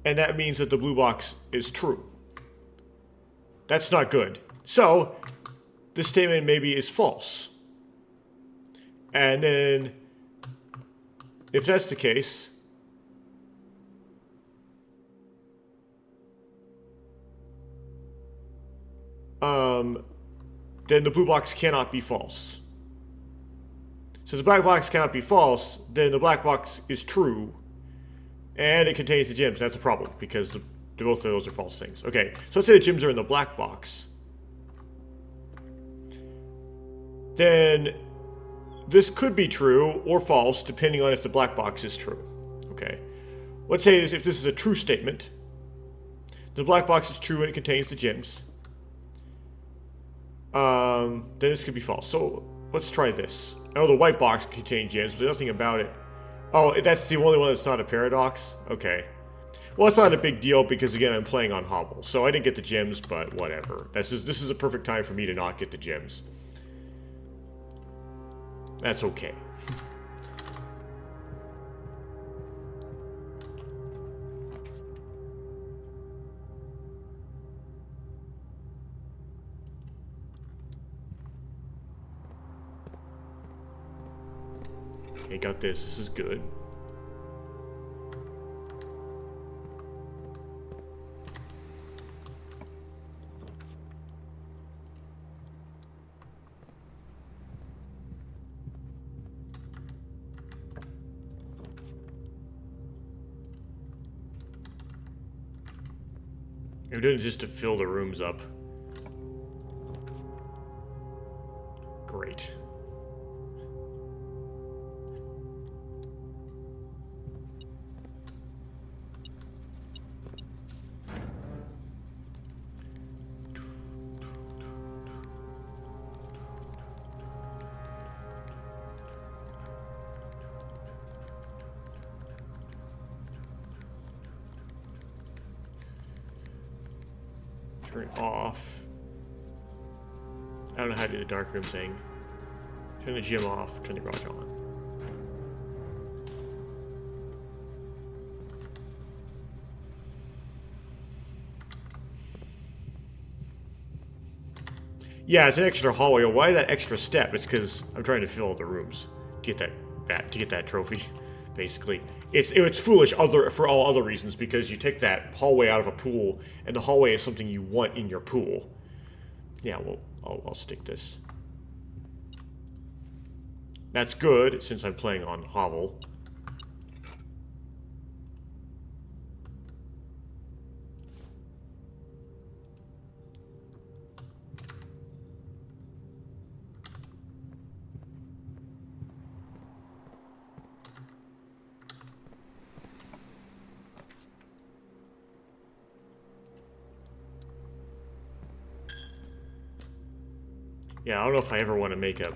And that means that the blue box is true. That's not good. So, this statement maybe is false. And then, if that's the case, then the blue box cannot be false. Since the black box cannot be false, then the black box is true, and it contains the gems. That's a problem, because both of those are false things. Okay, so let's say the gems are in the black box. Then this could be true or false, depending on if the black box is true. Okay, let's say if this is a true statement, the black box is true and it contains the gems. Then this could be false. So let's try this. Oh, the white box contains gems, but there's nothing about it. Oh, that's the only one that's not a paradox? Okay. Well, it's not a big deal because, again, I'm playing on Hobble. So I didn't get the gems, but whatever. This is a perfect time for me to not get the gems. That's okay. Okay, got this. This is good. I'm doing this just to fill the rooms up. Great. Turn it off. I don't know how to do the darkroom thing. Turn the gym off, turn the garage on. Yeah, it's an extra hallway. Why that extra step? It's because I'm trying to fill the rooms to get that trophy. basically. It's foolish for all other reasons, because you take that hallway out of a pool, and the hallway is something you want in your pool. Yeah, well, I'll stick this. That's good, since I'm playing on Hovel. Yeah, I don't know if I ever want to make a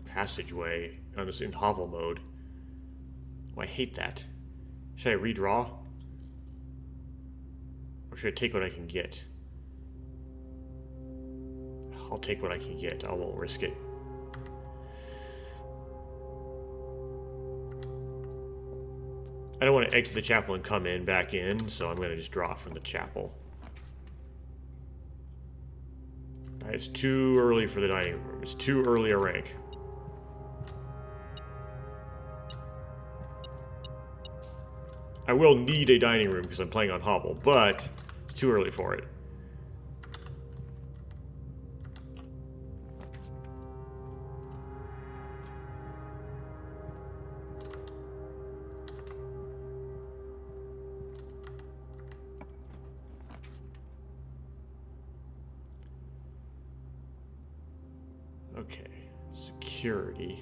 passageway on this in Hovel mode. Oh, I hate that. Should I redraw? Or should I take what I can get? I'll take what I can get. I won't risk it. I don't want to exit the chapel and come back in, so I'm going to just draw from the chapel. It's too early for the dining room. It's too early a rank. I will need a dining room because I'm playing on Hovel, but it's too early for it. Okay, security.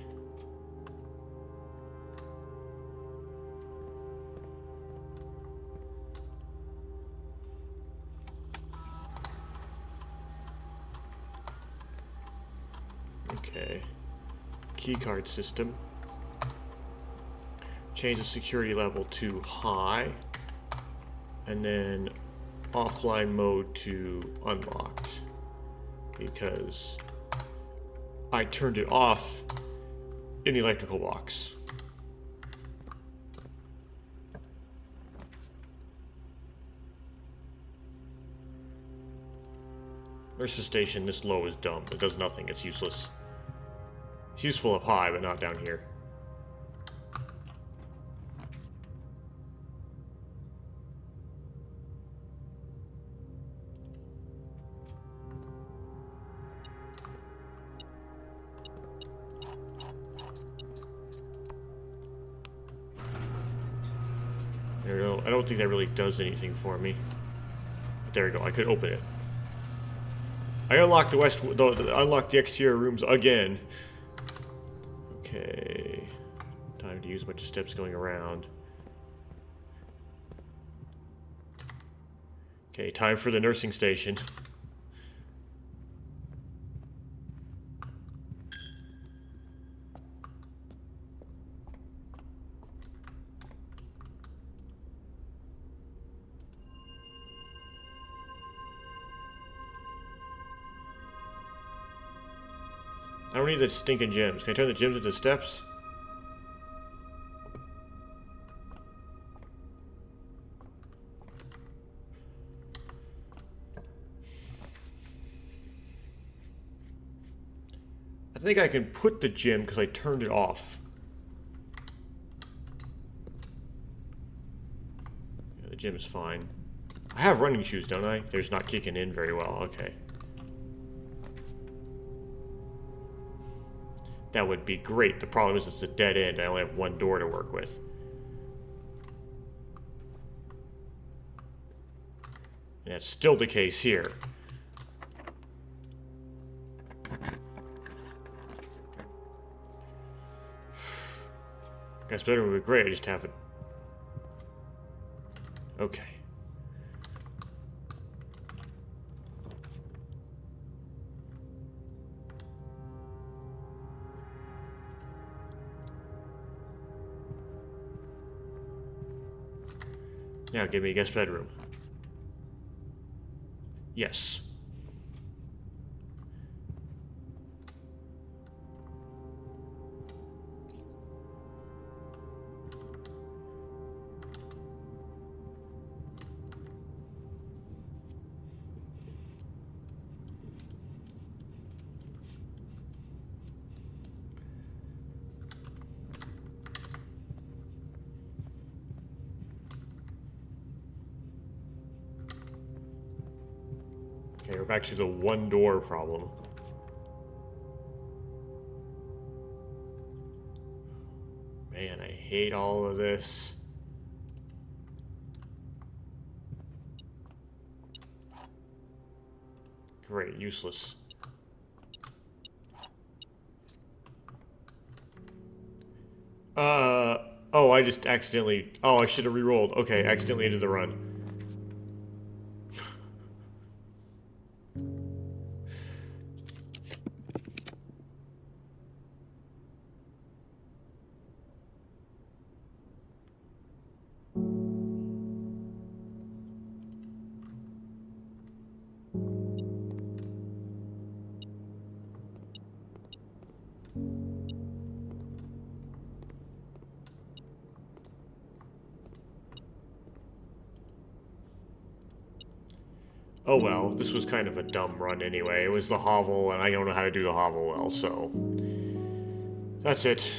Okay, keycard system. Change the security level to high, and then offline mode to unlocked, because I turned it off in the electrical box. Nurse's station this low is dumb. It does nothing. It's useless. It's useful up high, but not down here. There we go. I don't think that really does anything for me. But there we go. I could open it. I unlocked unlocked the exterior rooms again. Okay. Time to use a bunch of steps going around. Okay, time for the nursing station. I don't need the stinking gems. Can I turn the gems into steps? I think I can put the gem because I turned it off. Yeah, the gem is fine. I have running shoes, don't I? They're just not kicking in very well. Okay. That would be great. The problem is it's a dead end. I only have one door to work with. And that's still the case here. Guess better would be great. I just have it. Okay. Now give me a guest bedroom. Yes. Okay, we're back to the one door problem. Man, I hate all of this. Great, useless. Oh, I just accidentally... Oh, I should have re-rolled. Okay, accidentally ended the run. Oh well, this was kind of a dumb run anyway. It was the hovel, and I don't know how to do the hovel well, so... That's it.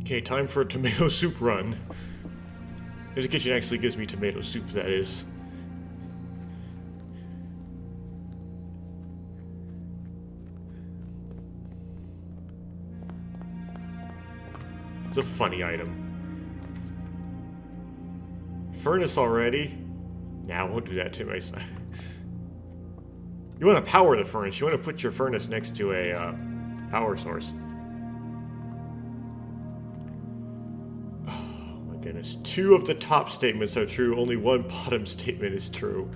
Okay, time for a tomato soup run. The kitchen actually gives me tomato soup, that is. It's a funny item. Furnace already? Nah, I won't do that to myself. You want to power the furnace. You want to put your furnace next to a power source. Goodness. 2 of the top statements are true, only 1 bottom statement is true.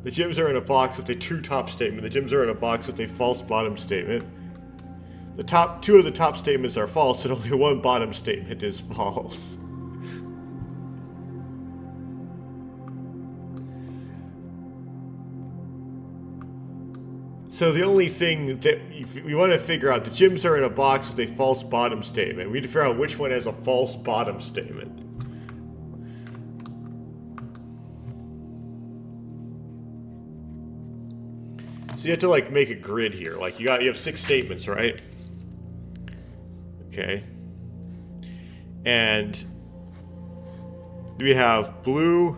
The gyms are in a box with a true top statement. The gyms are in a box with a false bottom statement. The top 2 of the top statements are false, and only 1 bottom statement is false. So the only thing that we want to figure out, the gyms are in a box with a false bottom statement. We need to figure out which one has a false bottom statement. So you have to like make a grid here. Like you have 6 statements, right? Okay. And we have blue,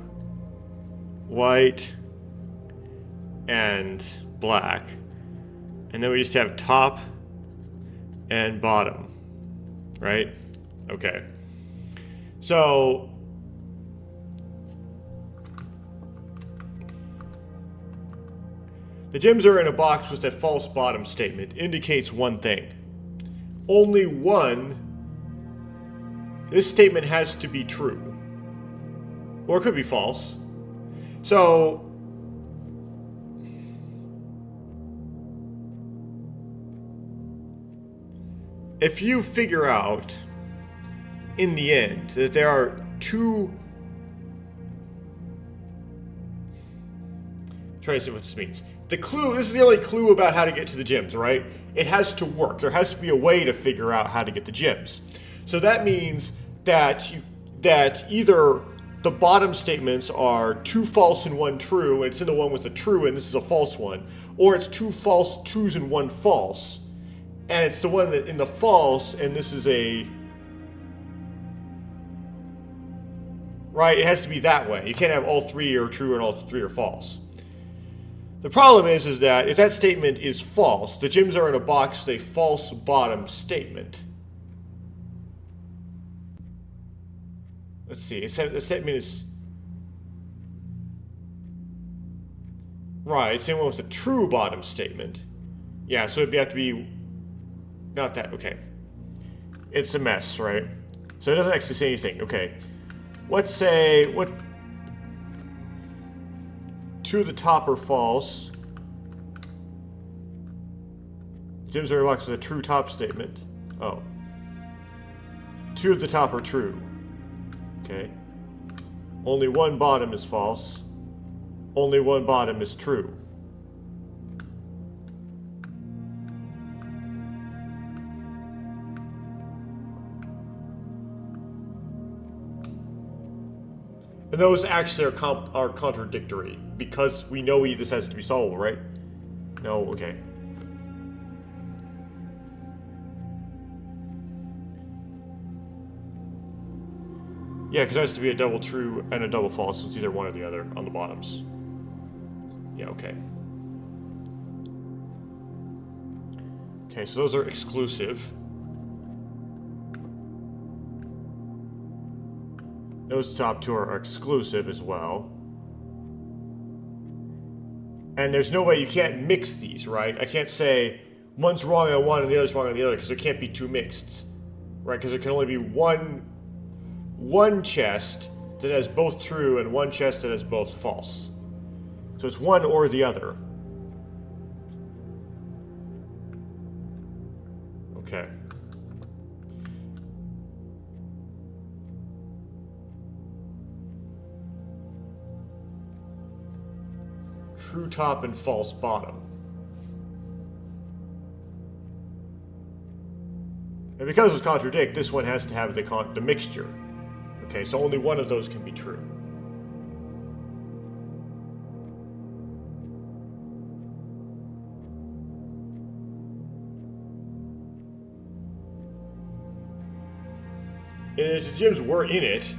white, and black. And then we just have top and bottom, right? Okay. So the gyms are in a box with a false bottom statement indicates one thing. Only one. This statement has to be true. Or it could be false. So if you figure out, in the end, that there are 2... I'm trying to see what this means. The clue, this is the only clue about how to get to the gyms, right? It has to work. There has to be a way to figure out how to get the gyms. So that means that either the bottom statements are 2 false and 1 true, and it's in the one with a true, and this is a false one, or it's 2 false truths and 1 false. And it's the one that in the false, and this is a... Right, it has to be that way. You can't have all three are true and all three are false. The problem is that if that statement is false, the gyms are in a box with a false bottom statement. Let's see, the statement is... Right, same one with a true bottom statement. Yeah, so it'd have to be... Not that, okay. It's a mess, right? So it doesn't actually say anything, okay. Let's say, what... Two at the top are false. Gyms are in a box with a true top statement. Oh. Two at the top are true. Okay. Only one bottom is false. Only one bottom is true. And those actually are contradictory, because we know this has to be solvable, right? No, okay. Yeah, because it has to be a double true and a double false, so it's either one or the other on the bottoms. Yeah, okay. Okay, so those are exclusive. Those top two are exclusive as well. And there's no way you can't mix these, right? I can't say one's wrong on one and the other's wrong on the other, because there can't be two mixed. Right? Because there can only be one chest that has both true and one chest that has both false. So it's one or the other. Okay. True top and false bottom. And because it's contradict, this one has to have the mixture. Okay, so only one of those can be true. And if the gyms were in it,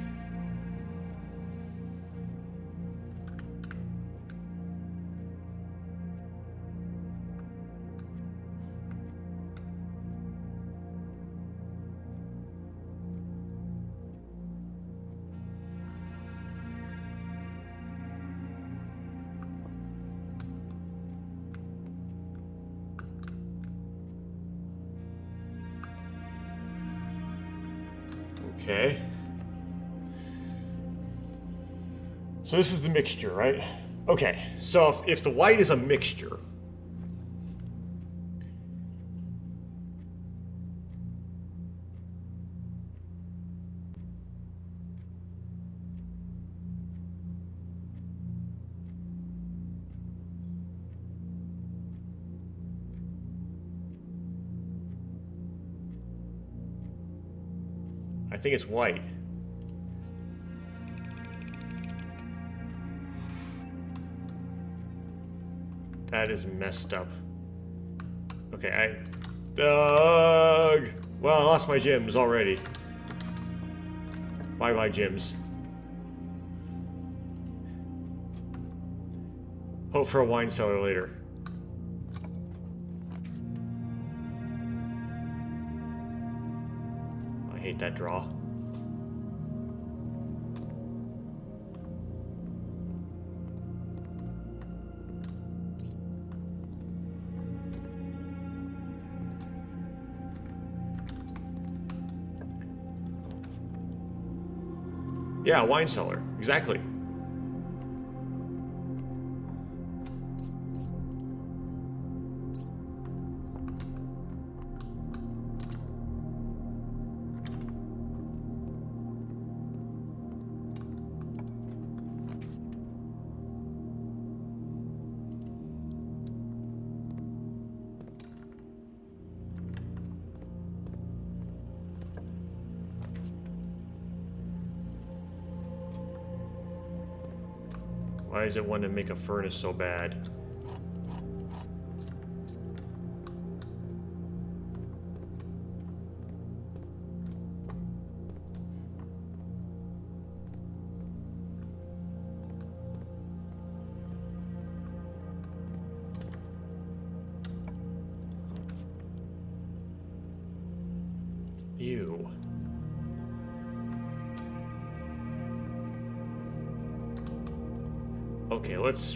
okay. So this is the mixture, right? Okay, so if the white is a mixture, I think it's white. That is messed up. Okay, Doug! Well, I lost my gyms already. Bye-bye, gyms. Hope for a wine cellar later. I hate that draw. Yeah, wine cellar. Exactly. Why does it want to make a furnace so bad? Ew. Okay, let's...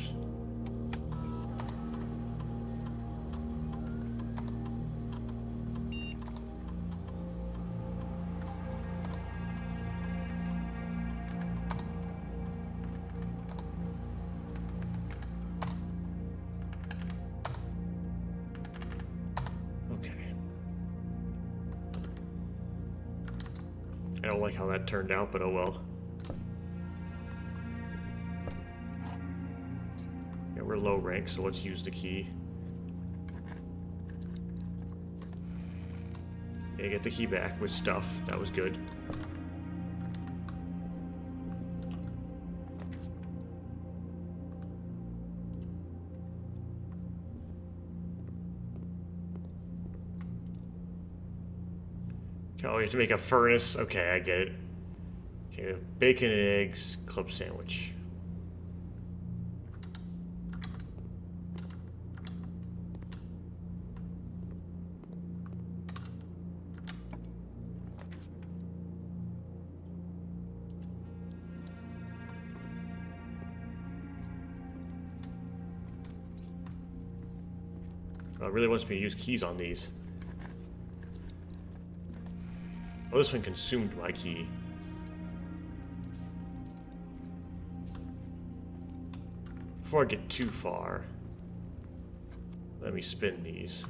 Okay. I don't like how that turned out, but oh well. Yeah, we're low rank, so let's use the key. Yeah, get the key back with stuff. That was good. Oh, we have to make a furnace. Okay, I get it. Okay, bacon and eggs, club sandwich. Oh, it really wants me to use keys on these. Oh, this one consumed my key. Before I get too far, let me spin these.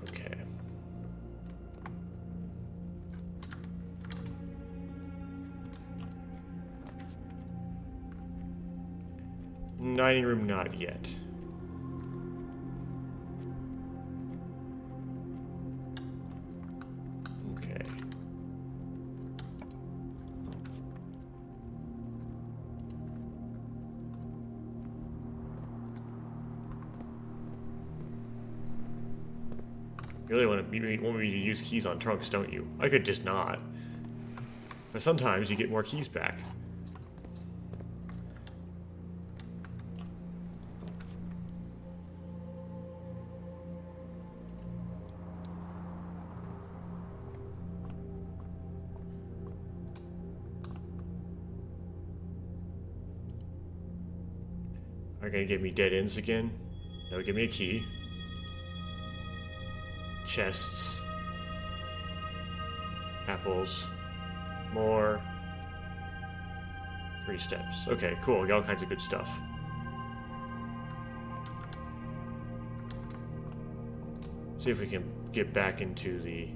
Okay. Dining room, not yet. Okay. You really want me to use keys on trunks, don't you? I could just not. But sometimes you get more keys back. Are gonna give me dead ends again? No, give me a key. Chests. Apples. More. 3 steps. Okay, cool. We got all kinds of good stuff. See if we can get back into the...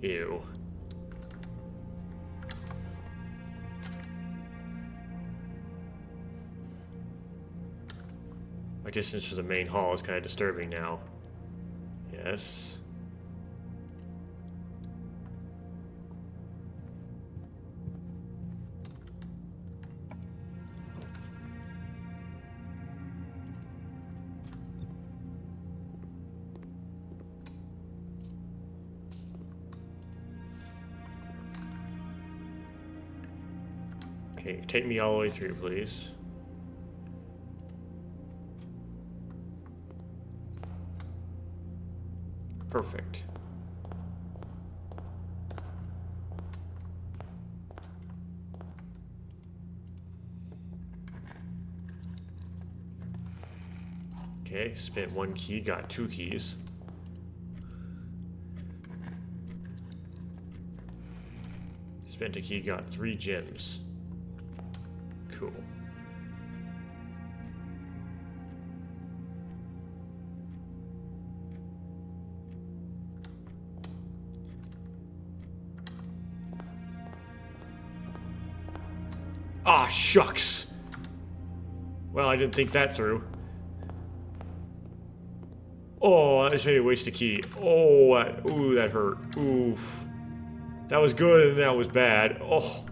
Ew. My distance to the main hall is kind of disturbing now. Yes. Okay, take me all the way through, please. Perfect. Okay, spent 1 key, got 2 keys. Spent a key, got 3 gems. Cool. Ah, shucks. Well, I didn't think that through. Oh, I just made me waste a key. Oh, ooh, that hurt. Oof. That was good and that was bad. Oh.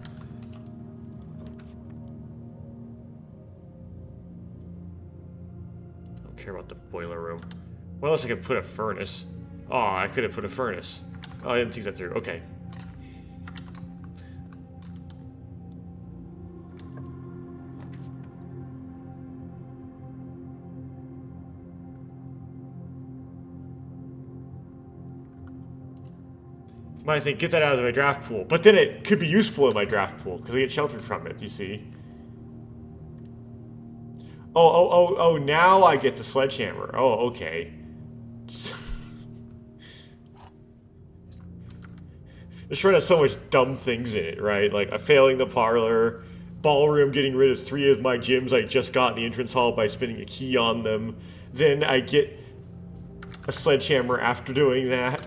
I don't care about the boiler room. Well, unless I could put a furnace. Oh, I could have put a furnace. Oh, I didn't think that through. Okay. Might think, get that out of my draft pool. But then it could be useful in my draft pool, because I get sheltered from it, you see. Oh, now I get the sledgehammer. Oh, okay. This run has so much dumb things in it, right? Like, a failing the parlor, ballroom getting rid of 3 of my gems I just got in the entrance hall by spinning a key on them. Then I get a sledgehammer after doing that.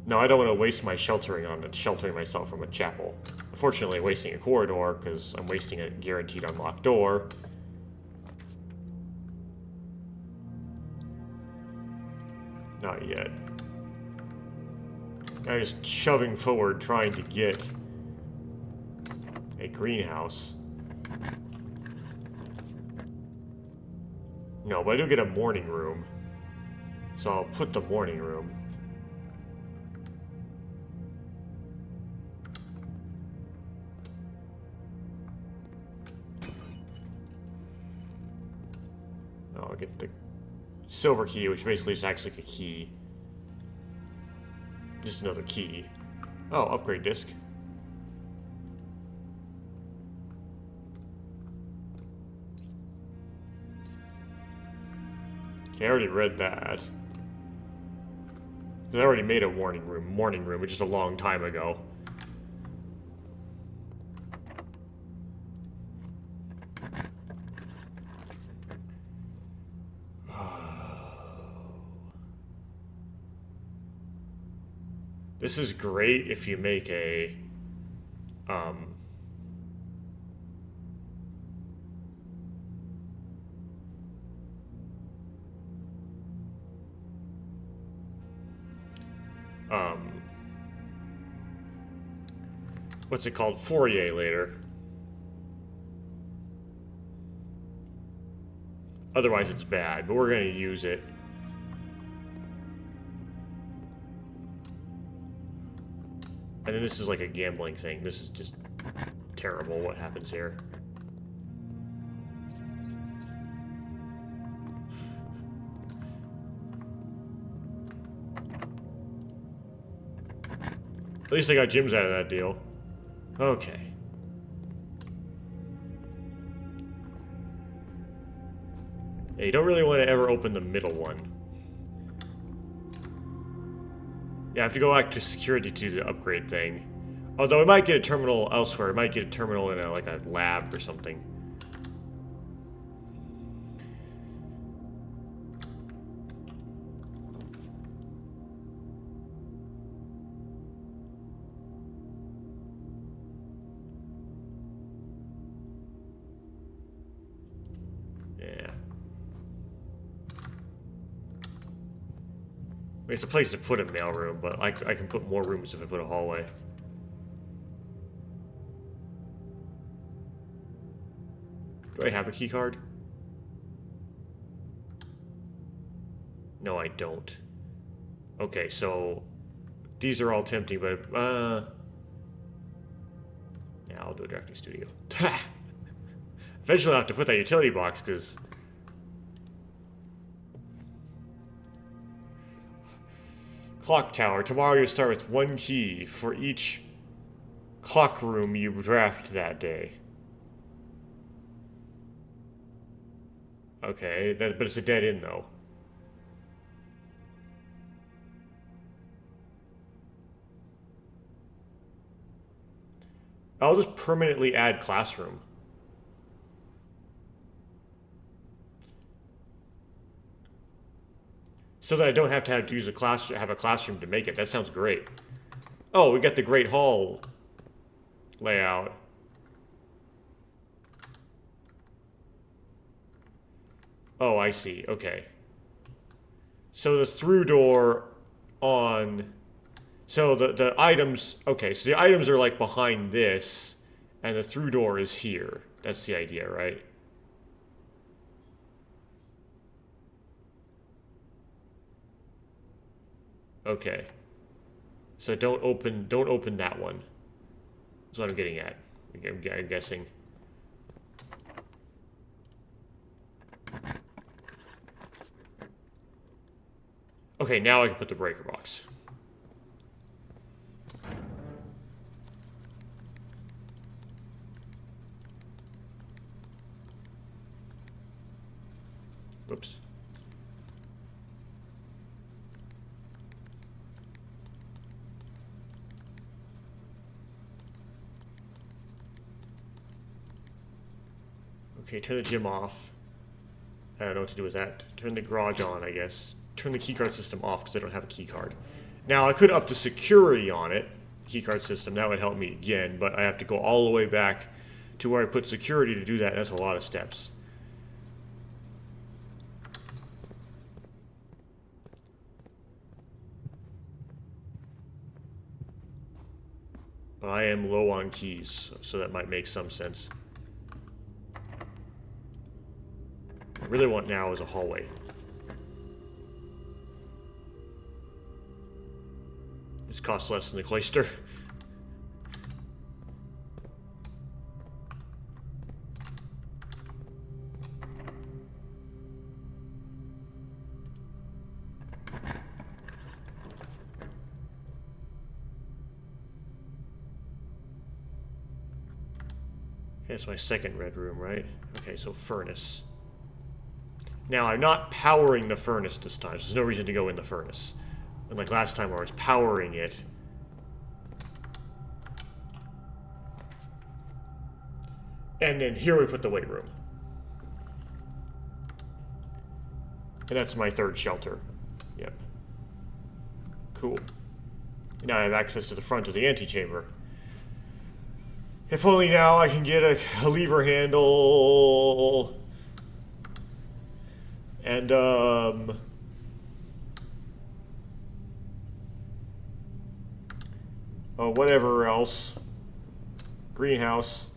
No, I don't want to waste my sheltering on it, sheltering myself from a chapel. Unfortunately, wasting a corridor, because I'm wasting a guaranteed unlocked door. Not yet. I'm just shoving forward, trying to get a greenhouse. No, but I do get a morning room. So I'll put the morning room. I'll get the silver key, which basically just acts like a key. Just another key. Oh, upgrade disc. Okay, I already read that. I already made a morning room, which is a long time ago. This is great if you make a, what's it called? Fourier later. Otherwise it's bad, but we're going to use it. And then this is like a gambling thing. This is just terrible what happens here. At least I got gems out of that deal. Okay. Yeah, you don't really want to ever open the middle one. Yeah, I have to go back to security to the upgrade thing. Although I might get a terminal elsewhere. I might get a terminal in like a lab or something. Yeah. It's a place to put a mailroom, but I can put more rooms if I put a hallway. Do I have a key card? No, I don't. Okay, so these are all tempting, but yeah, I'll do a drafting studio. Eventually I'll have to put that utility box, because clock tower. Tomorrow you start with 1 key for each clock room you draft that day. Okay, but it's a dead end though. I'll just permanently add classroom. So that I don't have to use have a classroom to make it. That sounds great. Oh, we got the Great Hall layout. Oh, I see. Okay. So the through door on... So the items... Okay, so the items are like behind this, and the through door is here. That's the idea, right? Okay. So don't open that one. That's what I'm getting at. I'm guessing. Okay, now I can put the breaker box. Whoops. Okay, turn the gym off. I don't know what to do with that. Turn the garage on, I guess. Turn the keycard system off because I don't have a keycard. Now, I could up the security on it, keycard system. That would help me again, but I have to go all the way back to where I put security to do that. That's a lot of steps. But I am low on keys, so that might make some sense. What I really want now is a hallway. This costs less than the cloister. That's my second red room, right? Okay, so furnace. Now, I'm not powering the furnace this time, so there's no reason to go in the furnace. Unlike last time where I was powering it. And then here we put the weight room. And that's my third shelter. Yep. Cool. Now I have access to the front of the antechamber. If only now I can get a lever handle. And, oh, whatever else. Greenhouse.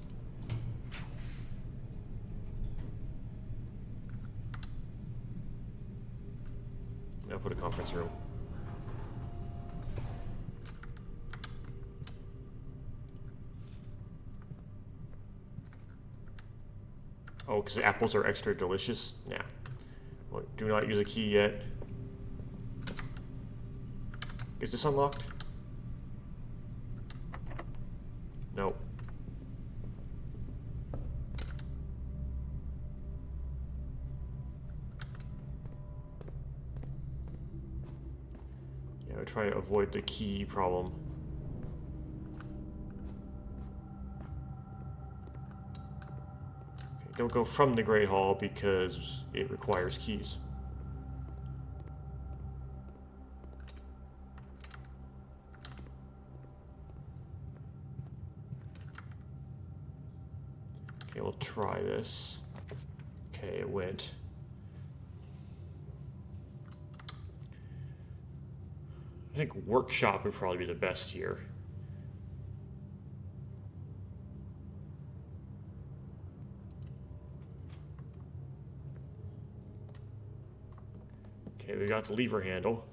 Now put a conference room. Oh, because the apples are extra delicious? Yeah. Well, do not use a key yet. Is this unlocked? Nope. Yeah, I try to avoid the key problem. Okay, don't go from the Great Hall because it requires keys. Okay, we'll try this. Okay, it went. I think workshop would probably be the best here. Okay, we got the lever handle.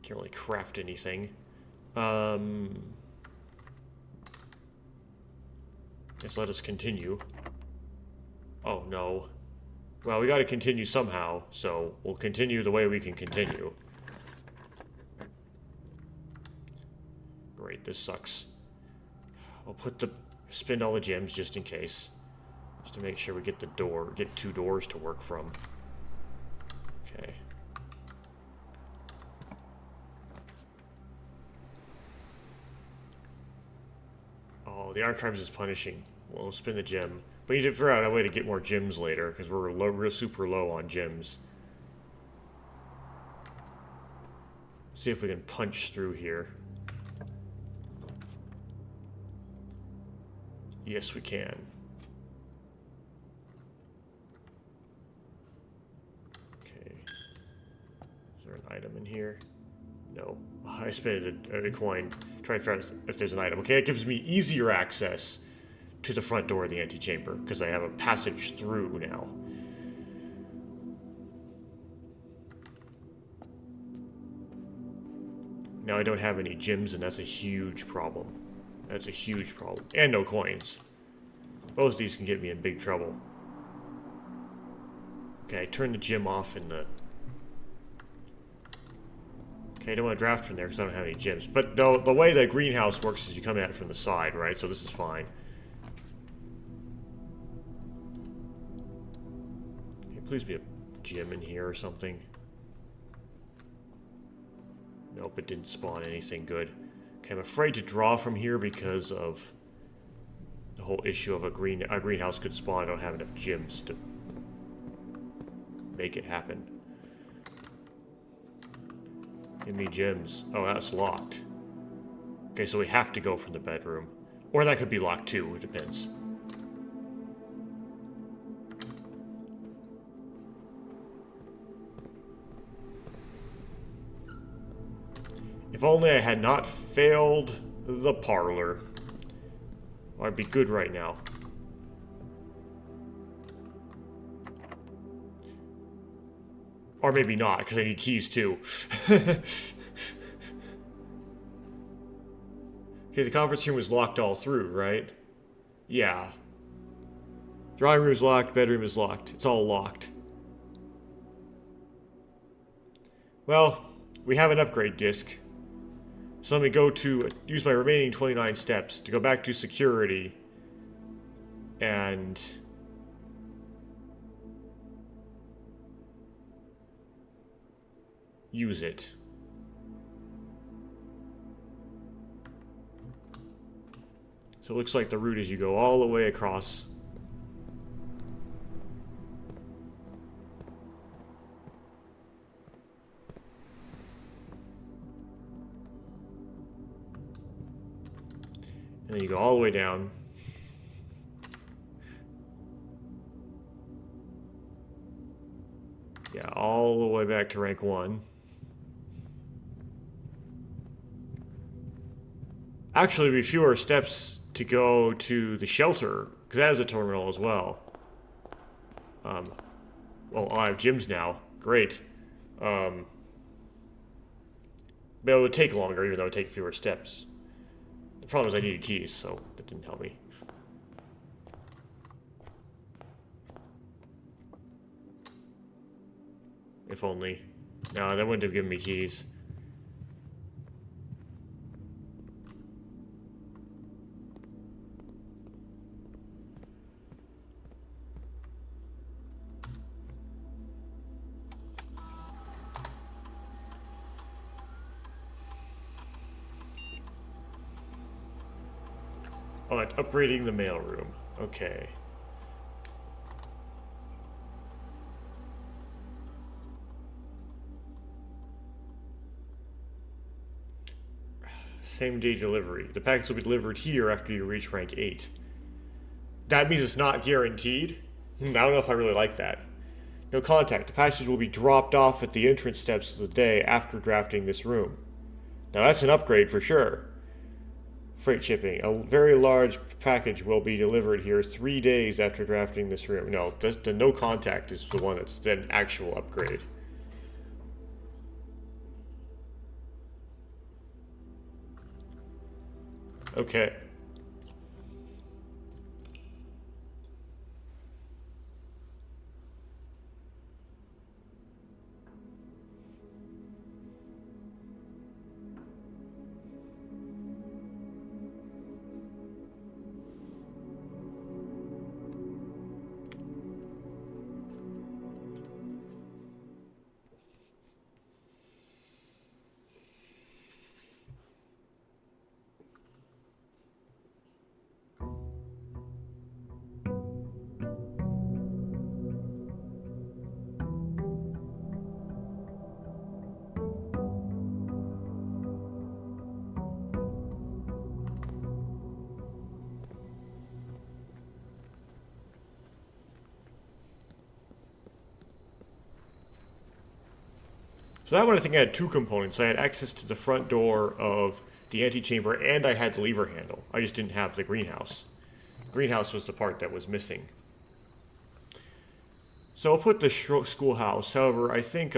Can't really craft anything. Just let us continue. Oh no. Well, we gotta continue somehow, so we'll continue the way we can continue. Great, this sucks. I'll spin all the gems just in case. Just to make sure we get get two doors to work from. Okay. Oh, the archives is punishing. Well, we'll spin the gem. But you need to figure out a way to get more gems later, because we're super low on gems. See if we can punch through here. Yes, we can. Okay. Is there an item in here? No. I spent a coin. Try to figure out if there's an item. Okay, it gives me easier access to the front door of the antechamber, because I have a passage through now. Now I don't have any gems, and that's a huge problem. That's a huge problem. And no coins. Both of these can get me in big trouble. Okay, turn the gym off in the... Okay, I don't want to draft from there because I don't have any gems. But the way the greenhouse works is you come at it from the side, right? So this is fine. Okay, please be a gym in here or something. Nope, it didn't spawn anything good. Okay, I'm afraid to draw from here because of the whole issue of a greenhouse could spawn. I don't have enough gems to make it happen. Give me gems. Oh, that's locked. Okay, so we have to go from the bedroom. Or that could be locked too, it depends. If only I had not failed the parlor. I'd be good right now. Or maybe not, because I need keys too. Okay, the conference room was locked all through, right? Yeah. Drawing room is locked, bedroom is locked. It's all locked. Well, we have an upgrade disc. So let me go to use my remaining 29 steps to go back to security and use it. So it looks like the route is you go all the way across. And then you go all the way down. Yeah, all the way back to rank 1. Actually, it'd be fewer steps to go to the shelter, because that is a terminal as well. Well, I have gyms now. Great. But it would take longer, even though it would take fewer steps. The problem is I needed keys, so that didn't help me. If only. No, that wouldn't have given me keys. Oh, it's upgrading the mailroom. Okay. Same day delivery. The package will be delivered here after you reach rank 8. That means it's not guaranteed? I don't know if I really like that. No contact. The package will be dropped off at the entrance steps of the day after drafting this room. Now that's an upgrade for sure. Freight shipping. A very large package will be delivered here 3 days after drafting this room. No, the no contact is the one that's the actual upgrade. Okay. So that one I think I had two components. I had access to the front door of the antechamber and I had the lever handle. I just didn't have the greenhouse. Greenhouse was the part that was missing. So I'll put the schoolhouse. However, I think,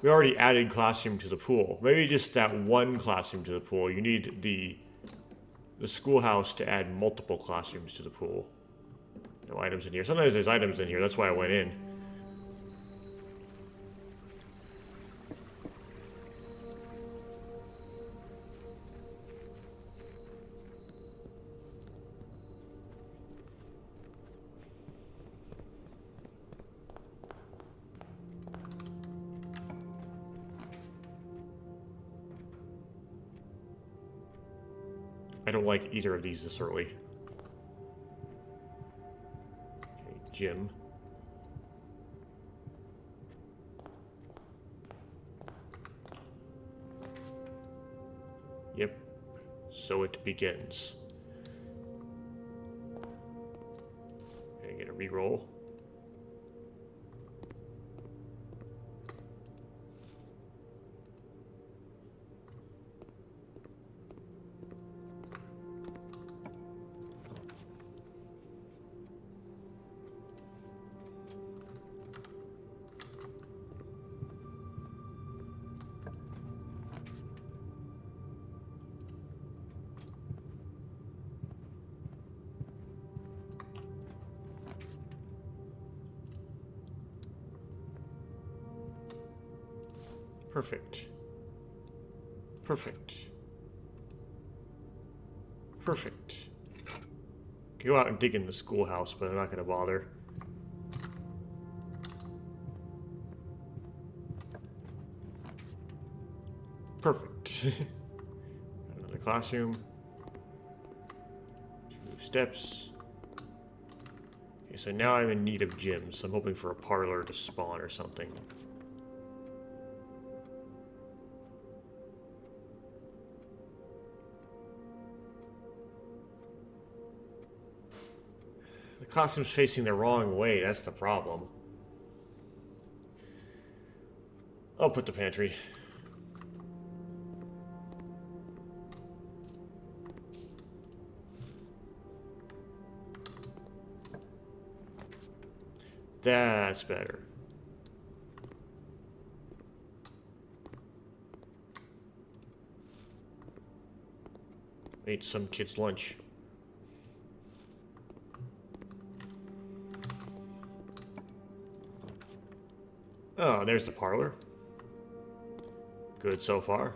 We already added classroom to the pool. Maybe just that one classroom to the pool. You need the schoolhouse to add multiple classrooms to the pool. No items in here. Sometimes there's items in here. That's why I went in. I don't like either of these this early. Okay, gym. Yep. So it begins. Okay, get a reroll. Perfect. Perfect. Perfect. Go out and dig in the schoolhouse, but I'm not going to bother. Perfect. Another classroom. 2 steps. Okay, so now I'm in need of gyms. I'm hoping for a parlor to spawn or something. The costume's facing the wrong way, that's the problem. I'll put the pantry. That's better. Ate some kid's lunch. Oh, there's the parlor. Good so far.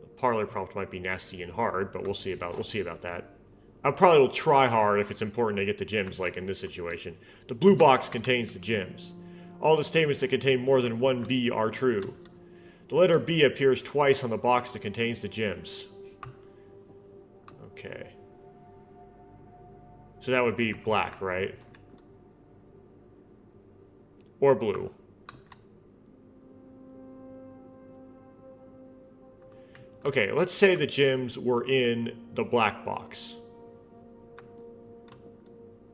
The parlor prompt might be nasty and hard, but we'll see about that. I probably will try hard if it's important to get the gems, like in this situation. The blue box contains the gems. All the statements that contain more than one B are true. The letter B appears twice on the box that contains the gems. Okay. So that would be black, right? Or blue. Okay, let's say the gems were in the black box.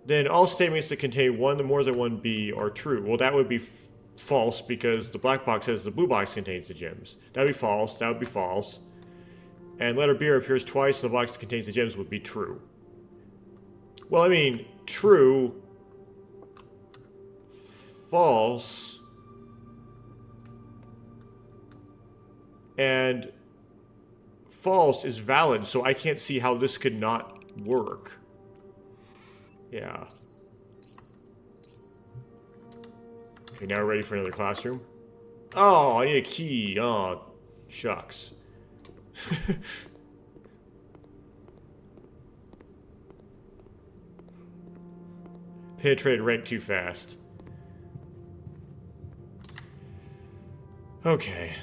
Then all statements that contain one or more than one B are true. Well, that would be false because the black box says the blue box contains the gems. That would be false. That would be false. And letter B appears twice in the box that contains the gems would be true. Well, I mean, true, false, and false is valid, so I can't see how this could not work. Yeah. Okay, now we're ready for another classroom. Oh, I need a key. Oh, shucks. Penetrated rank too fast. Okay.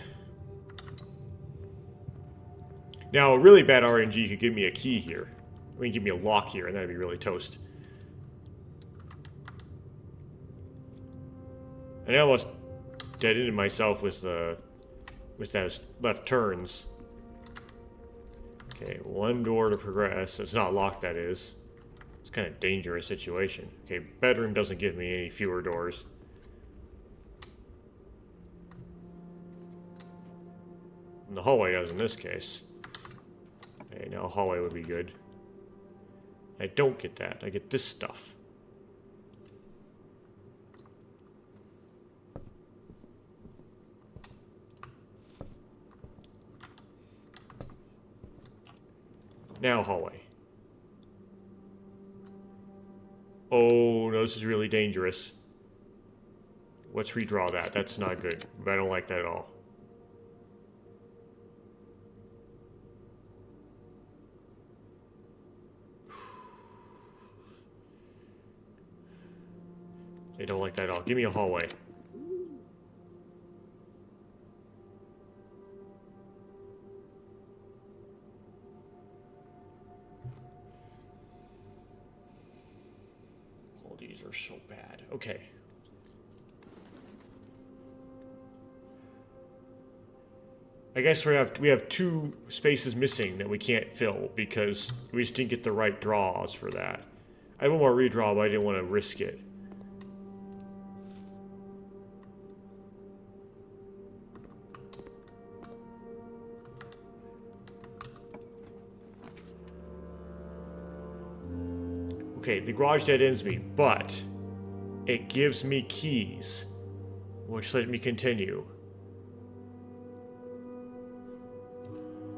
Now, a really bad RNG could give me a key here. I mean, give me a lock here, and that'd be really toast. I almost dead-ended myself with those left turns. Okay, one door to progress. It's not locked, that is. It's kind of a dangerous situation. Okay, bedroom doesn't give me any fewer doors. And the hallway does in this case. Okay, now hallway would be good. I don't get that. I get this stuff. Now hallway. Oh, no, this is really dangerous. Let's redraw that. That's not good. I don't like that at all. I don't like that at all. Give me a hallway. All these are so bad. Okay. I guess we have 2 spaces missing that we can't fill because we just didn't get the right draws for that. I have one more redraw, but I didn't want to risk it. Okay, the garage dead ends me, but it gives me keys, which let me continue.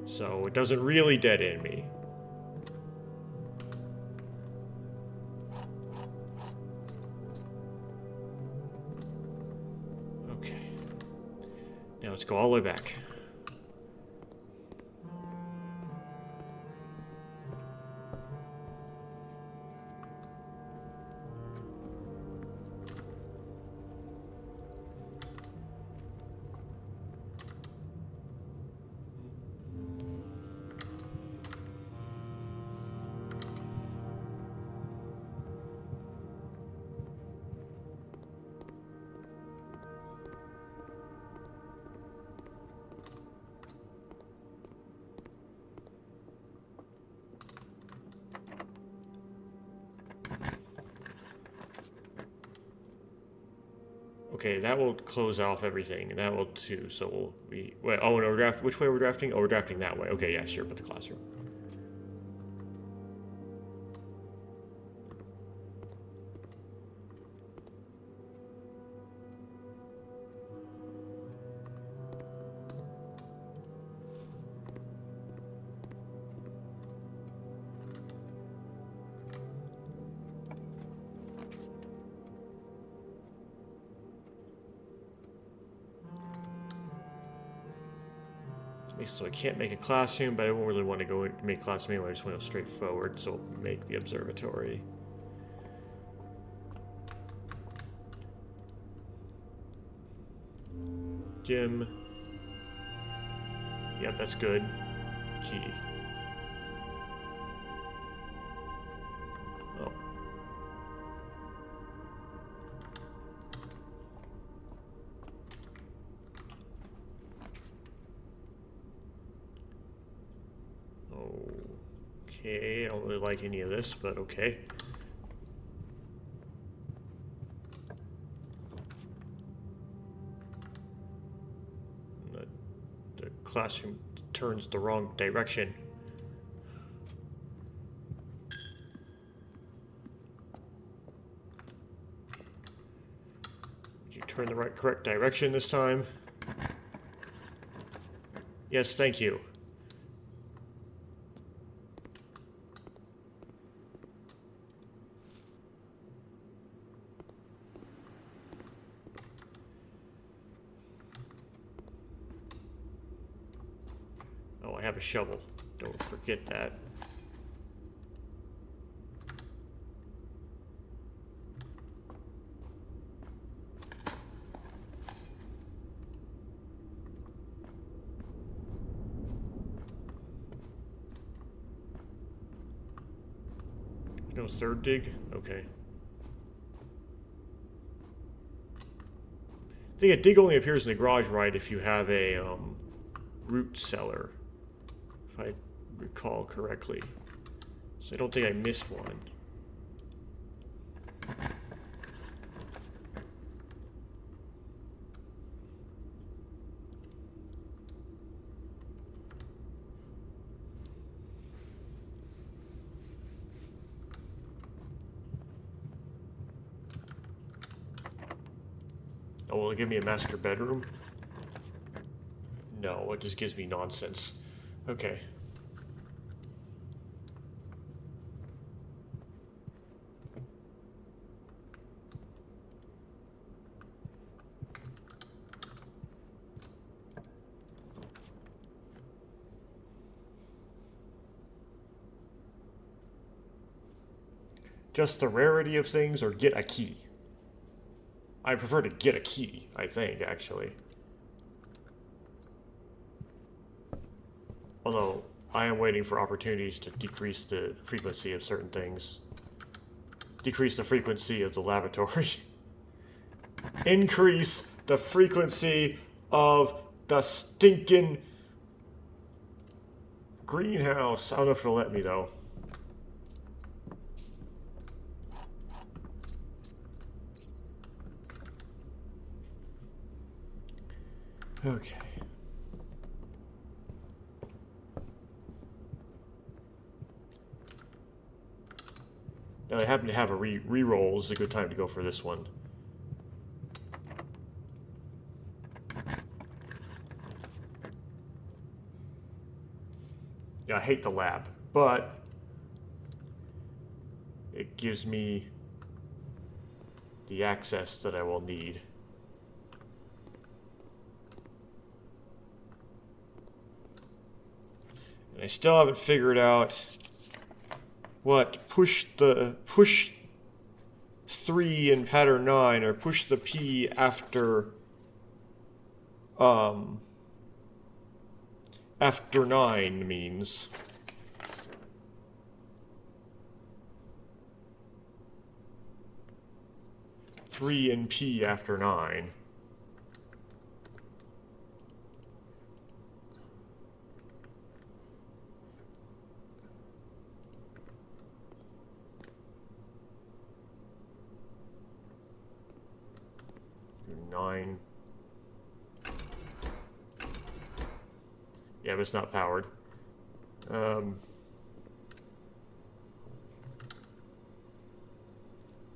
So it doesn't really dead end me. Okay. Now let's go all the way back. Okay, that will close off everything, and that will too. So wait. Oh no, which way we're drafting? Oh, we're drafting that way. Okay, yeah, sure. Put the classroom. So I can't make a classroom, but I don't really want to go make a classroom anyway. I just want to go straight forward, so make the observatory. Gym. Yep, that's good. Key. Oh. Okay, I don't really like any of this, but okay. The classroom turns the wrong direction. Did you turn the correct direction this time? Yes, thank you. Oh, I have a shovel. Don't forget that. No third dig? Okay. I think a dig only appears in the garage, right, if you have a root cellar, if I recall correctly. So I don't think I missed one. Oh, will it give me a master bedroom? No, it just gives me nonsense. Okay. just the rarity of things, or get a key? I prefer to get a key, I think, actually. Although, I am waiting for opportunities to decrease the frequency of certain things. Decrease the frequency of the lavatory. Increase the frequency of the stinking greenhouse. I don't know if it'll let me, though. Okay. Now I happen to have a re-roll. This is a good time to go for this one. Yeah, I hate the lab, but it gives me the access that I will need. And I still haven't figured out what push 3 in pattern 9, or push the P after after 9 means. Three in P after 9. Nine. Yeah, but it's not powered.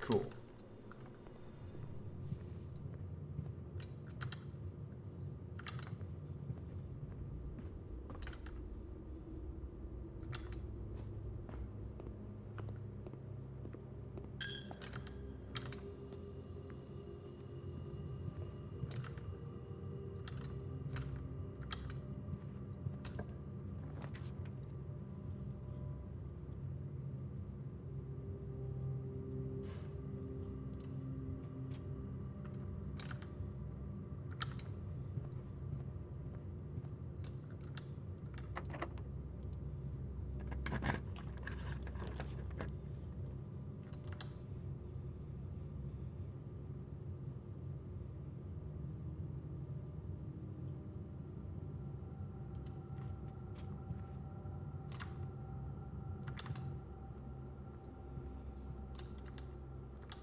Cool.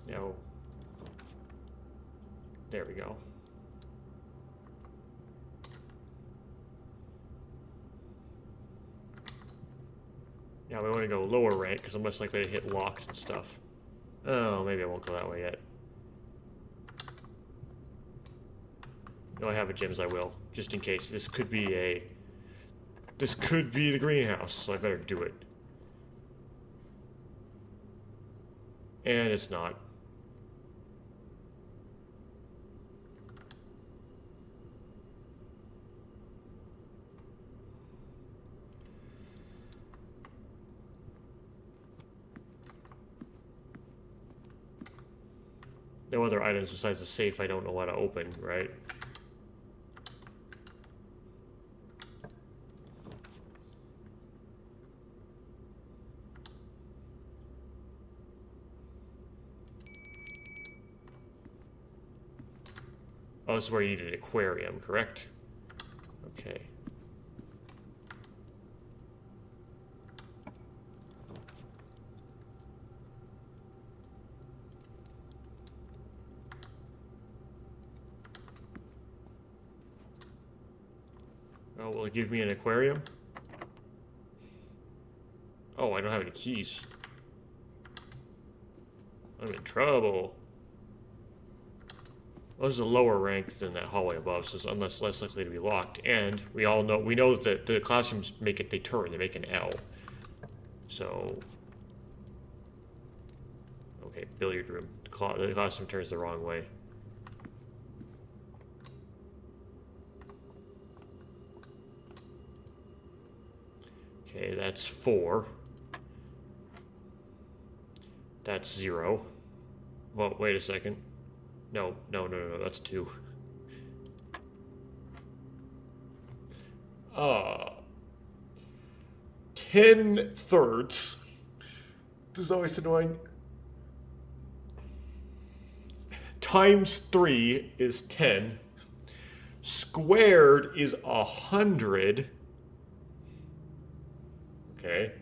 No. There we go. Now we want to go lower rank because I'm less likely to hit locks and stuff. Oh, maybe I won't go that way yet. No, I have a gems, I will. Just in case. This could be the greenhouse, so I better do it. And it's not. No other items besides the safe I don't know how to open, right? Oh, this is where you need an aquarium, correct? Okay. Oh, will it give me an aquarium? Oh, I don't have any keys. I'm in trouble. Well, this is a lower rank than that hallway above, so it's less likely to be locked. And we know that the classrooms they turn, they make an L. So, okay, billiard room. The classroom turns the wrong way. Okay, that's 4. That's 0. Well, wait a second. No, that's 2. 10 thirds. This is always annoying. Times 3 is 10. Squared is 100. Okay.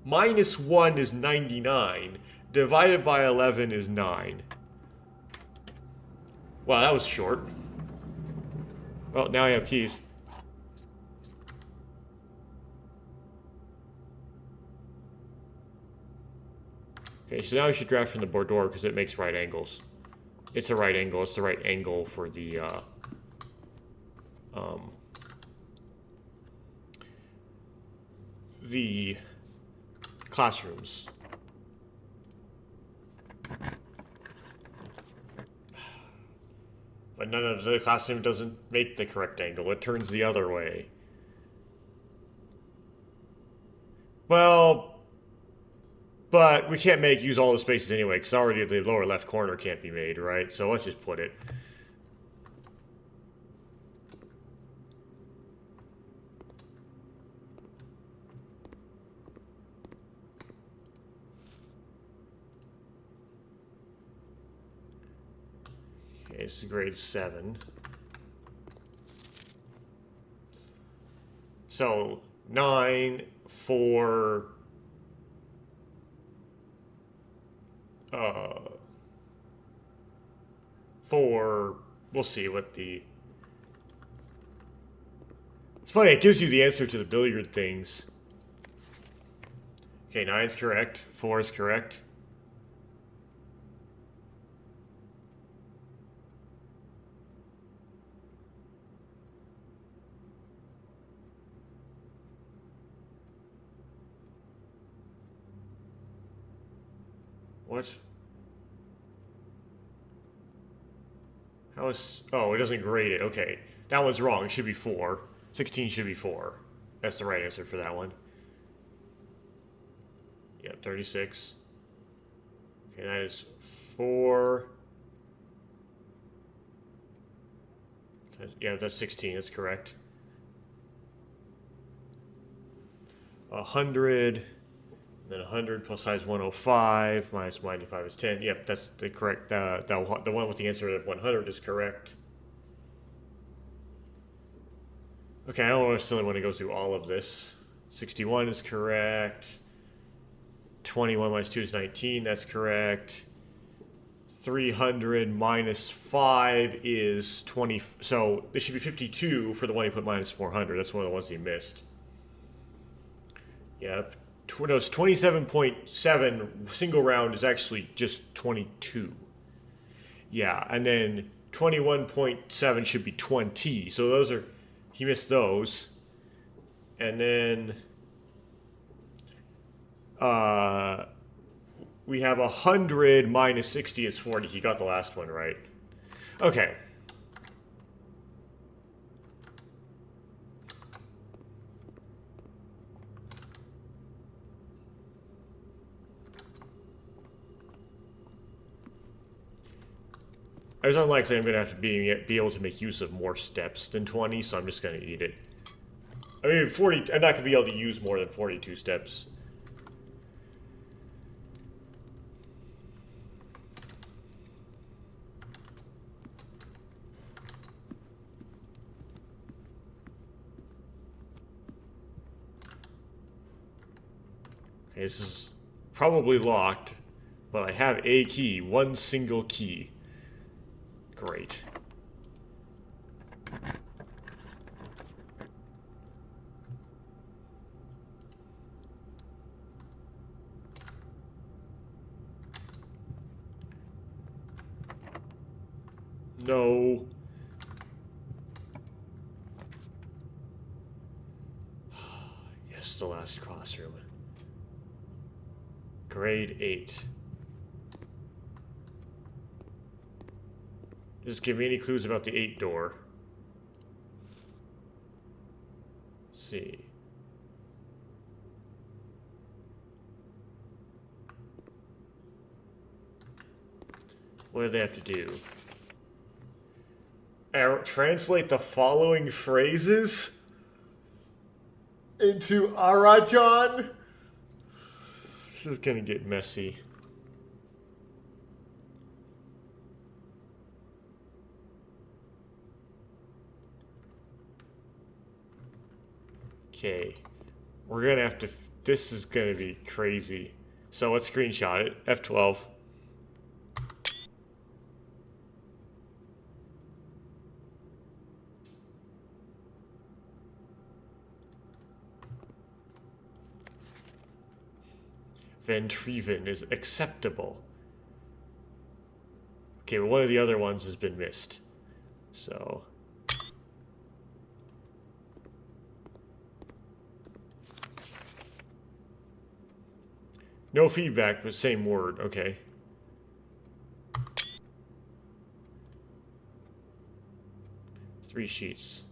Minus 1 is 99. Divided by 11 is 9. Wow, that was short. Well, now I have keys. Okay, so now I should draft from the Bordure because it makes right angles. It's a right angle. It's the right angle for the classrooms. But none of the classroom doesn't make the correct angle. It turns the other way. Well, but we can't use all the spaces anyway, because already the lower left corner can't be made, right? So let's just put it. Okay, it's grade 7. So 9, 4, we'll see what the... It's funny, it gives you the answer to the billiard things. Okay, 9 is correct. 4 is correct. What? How is... Oh, it doesn't grade it. Okay. That one's wrong. It should be 4. 16 should be 4. That's the right answer for that one. Yep, 36. Okay, that is 4. Yeah, that's 16. That's correct. 100... Then 100 plus size 105 minus 95 is 10. Yep, that's the correct. The one with the answer of 100 is correct. Okay, I don't necessarily want to go through all of this. 61 is correct. 21 minus 2 is 19. That's correct. 300 minus 5 is 20. So it should be 52 for the one he put minus 400. That's one of the ones he missed. Yep. No, it's 27.7. Single round is actually just 22. Yeah, and then 21.7 should be 20. So those are, he missed those. And then we have 100 minus 60 is 40. He got the last one right. Okay. It's unlikely I'm going to have to be able to make use of more steps than 20, so I'm just going to eat it. I mean, 40. I'm not going to be able to use more than 42 steps. Okay, this is probably locked, but I have a key, one single key. Great. No. Yes, the last classroom. Grade 8. Just give me any clues about the 8 door. Let's see. What do they have to do? Translate the following phrases into Arajan? This is gonna get messy. Okay. We're gonna have to... This is gonna be crazy. So let's screenshot it. F12. Ventreven is acceptable. Okay, but one of the other ones has been missed. So... No feedback, but same word. Okay. Three sheets.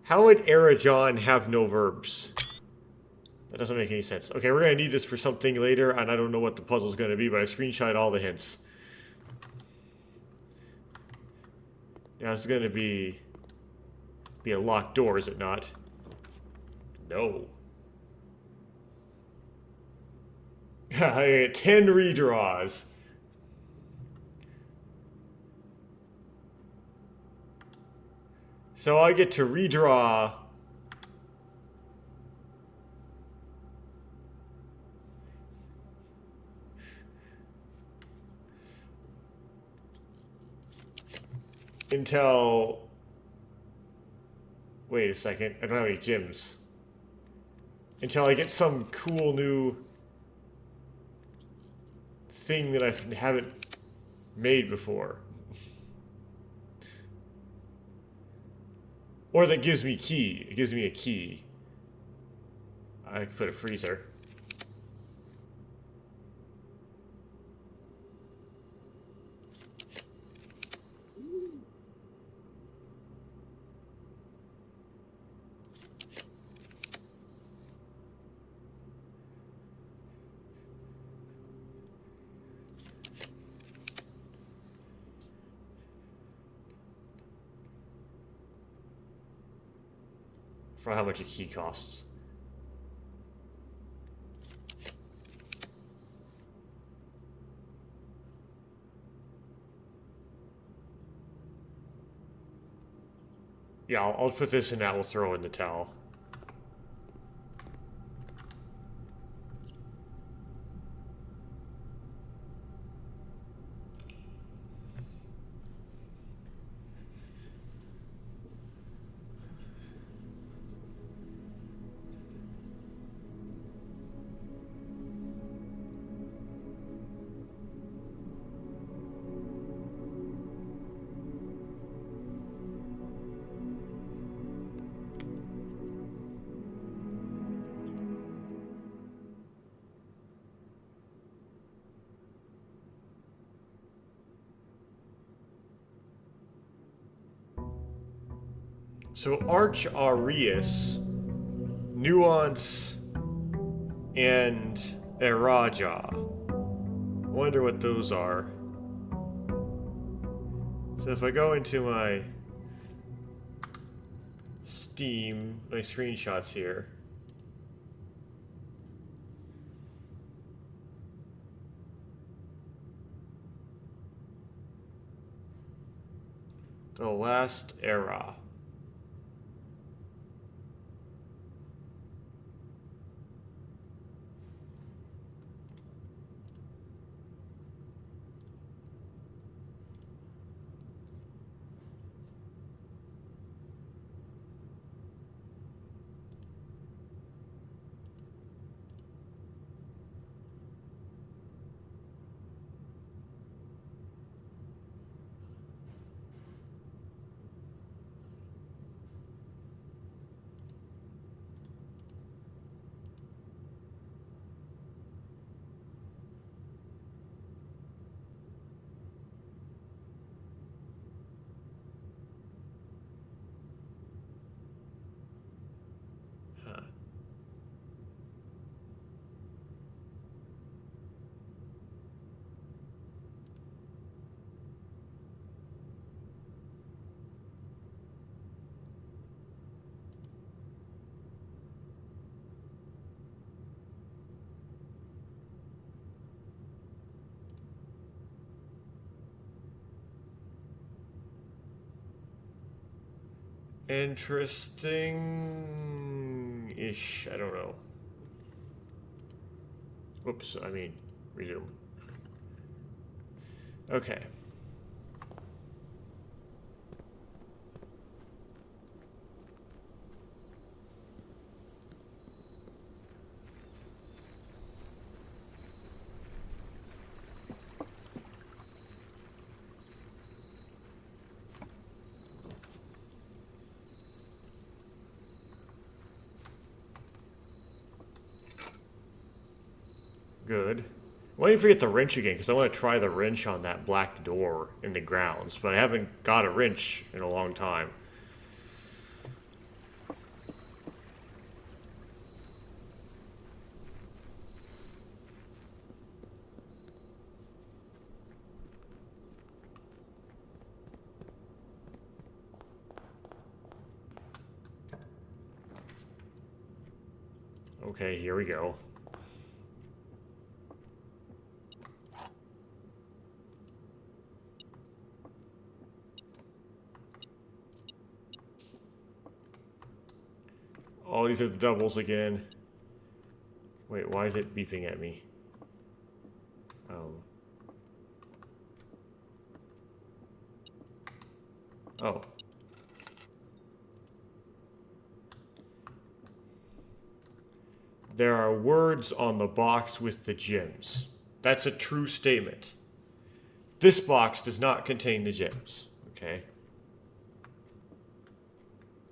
How would Arajan have no verbs? That doesn't make any sense. Okay, we're going to need this for something later, and I don't know what the puzzle's going to be, but I screenshot all the hints. Now, this is going to be a locked door, is it not? No. I get 10 redraws. So I get to redraw until... Wait a second, I don't have any gems. Until I get some cool new thing that I haven't made before. Or that gives me key. It gives me a key. I can put a freezer. For how much a key costs. Yeah, I'll put this in that. We'll throw in the towel. So Arch Arius, Nuance, and Eraja. I wonder what those are. So if I go into my Steam, my screenshots here. The last era. Interesting-ish. I don't know. Oops, I mean, resume. Okay. Good. Why don't you forget the wrench again? Because I want to try the wrench on that black door in the grounds, but I haven't got a wrench in a long time. Okay, here we go. Oh, these are the doubles again. Wait, why is it beeping at me? Oh. There are words on the box with the gems. That's a true statement. This box does not contain the gems. Okay.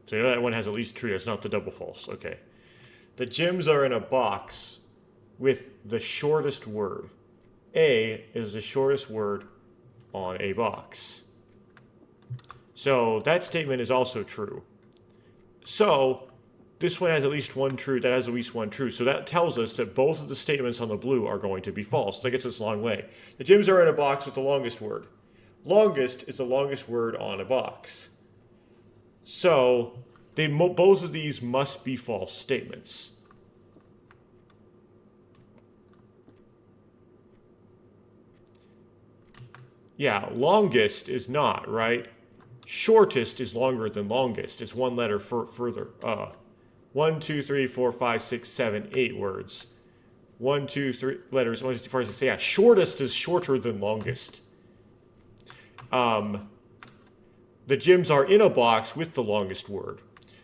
So that one has at least true. That's not the double false. Okay. The gems are in a box with the shortest word. A is the shortest word on a box. So that statement is also true. So this one has at least one true. That has at least one true. So that tells us that both of the statements on the blue are going to be false. That gets us a long way. The gems are in a box with the longest word. Longest is the longest word on a box. So both of these must be false statements. Yeah, longest is not, right? Shortest is longer than longest. It's one letter further. 1, 2, 3, 4, 5, 6, 7, 8 words. 1, 2, 3 letters. 1, 2, 3, 4, 5, 6, yeah. Shortest is shorter than longest. The gems are in a box with the longest word.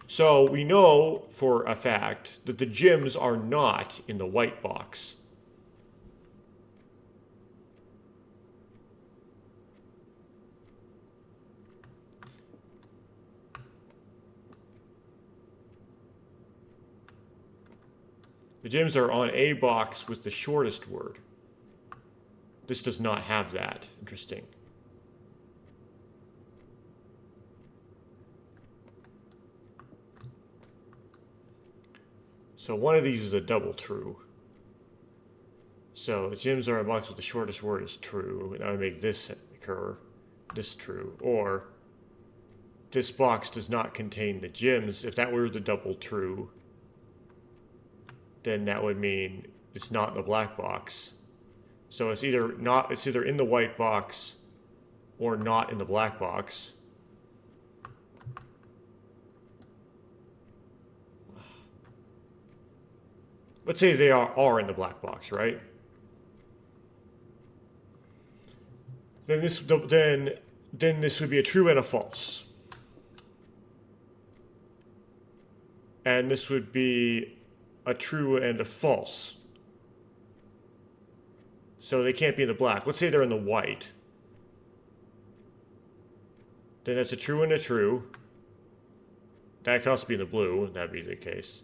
So we know for a fact that the gems are not in the white box. The gems are on a box with the shortest word. This does not have that. Interesting. So one of these is a double true. So the gems are in a box with the shortest word is true. And I would make this occur. This true. Or this box does not contain the gems. If that were the double true, then that would mean it's not in the black box. So it's either in the white box or not in the black box. Let's say they are in the black box, right? Then this would be a true and a false. And this would be a true and a false. So they can't be in the black. Let's say they're in the white. Then that's a true and a true. That can also be in the blue, and that'd be the case.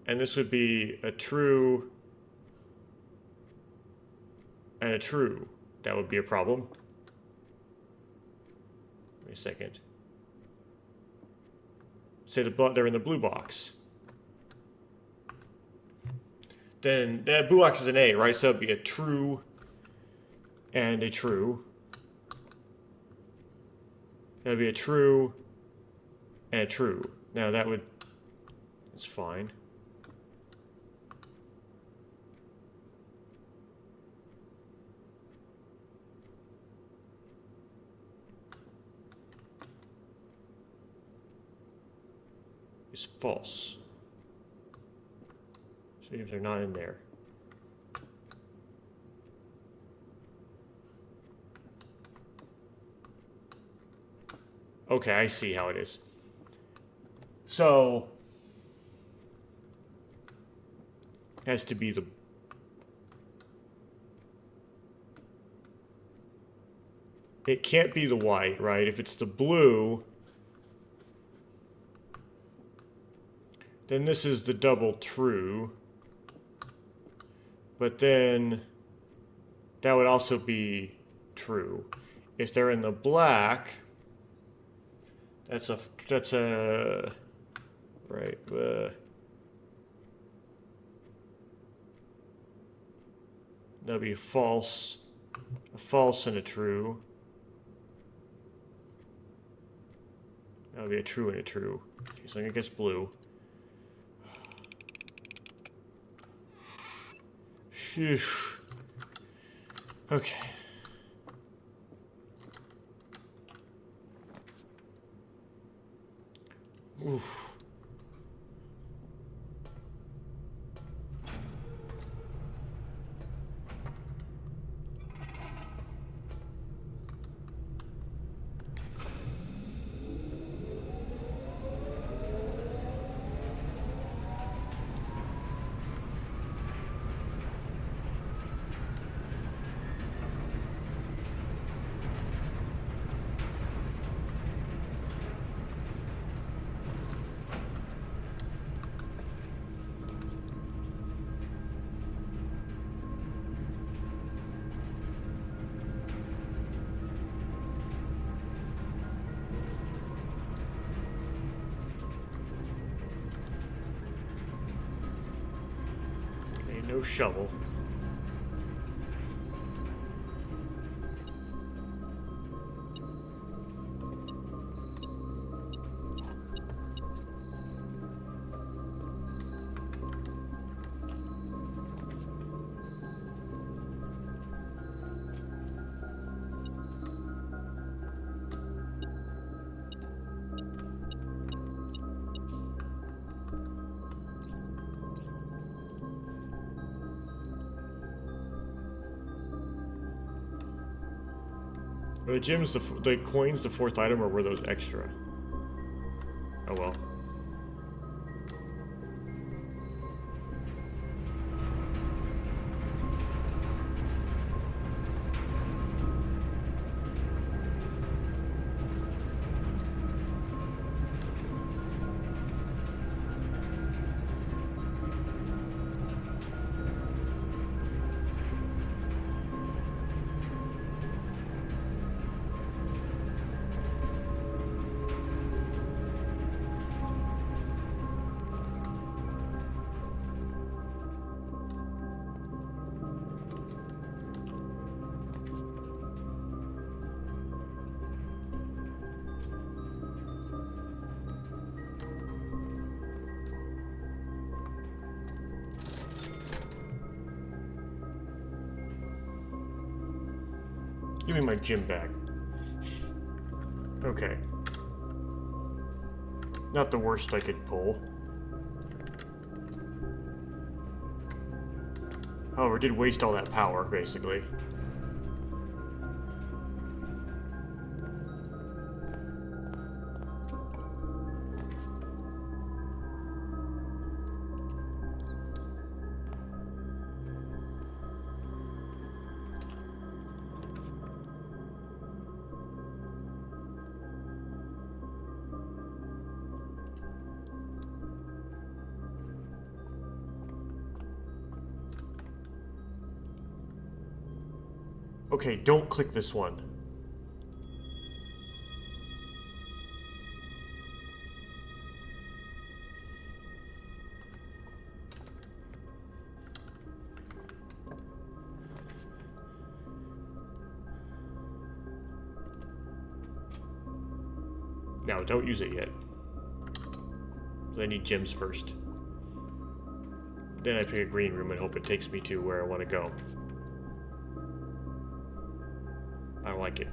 And this would be a true and a true. That would be a problem. Wait a second. Say they're in the blue box. Then that blue box is an A, right? So it'd be a true and a true. That would be a true and a true. Now it's fine. is false. So gems are not in there. Okay, I see how it is. So has to be the it can't be the white, right? If it's the blue, then this is the double true. But then that would also be true. If they're in the black, that's a right. That'd be a false and a true. That would be a true and a true. Okay, so I guess blue. Phew. Okay. Oof. No shovel. Were the gems, the coins, the fourth item, or were those extra? Oh well. Give me my gem back. Okay. Not the worst I could pull. However, did waste all that power, basically. Okay, don't click this one. No, don't use it yet. 'Cause I need gems first. Then I pick a green room and hope it takes me to where I want to go. I don't like it.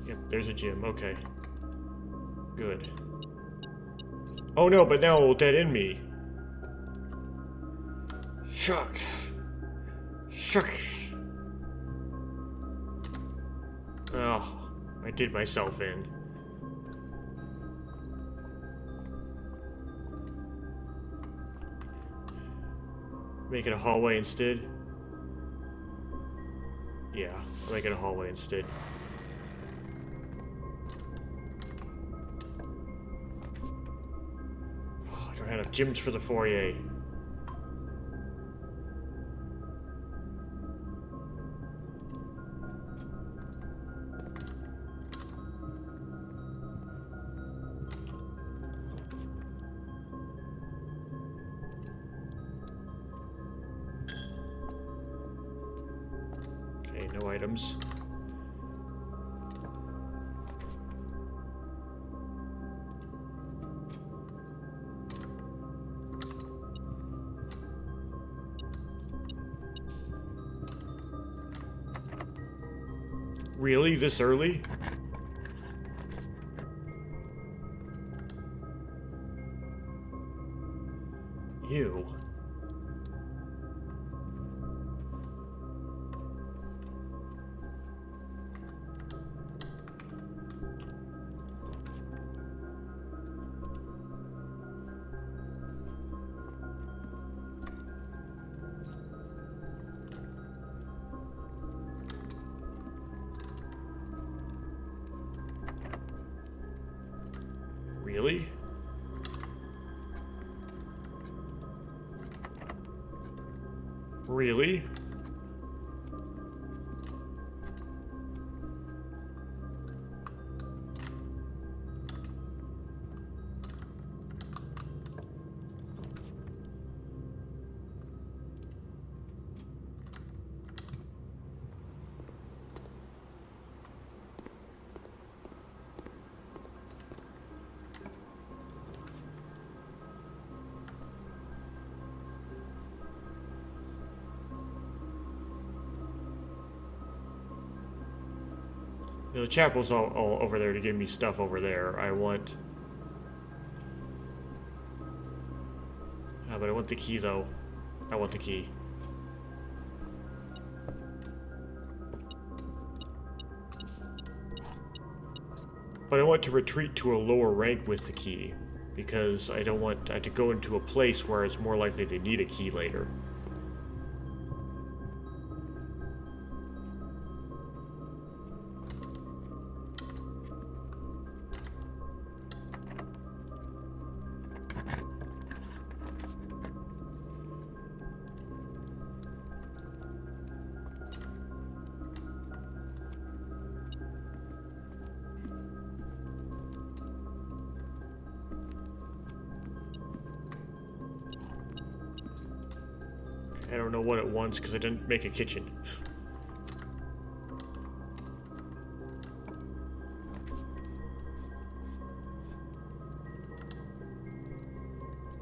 Yep, there's a gym. Okay. Good. Oh no, but now it will dead end me. Shucks. Shucks. Oh, I did myself in. Make it a hallway instead. Yeah, I'll make it a hallway instead. Oh, I don't have enough gyms for the foyer. Okay, no items. Really? This early? Ew. Really? Really? You know, the chapel's all over there to give me stuff over there. I want... but I want the key, though. I want the key. But I want to retreat to a lower rank with the key, because I don't want to go into a place where it's more likely to need a key later. I don't know what it wants because I didn't make a kitchen.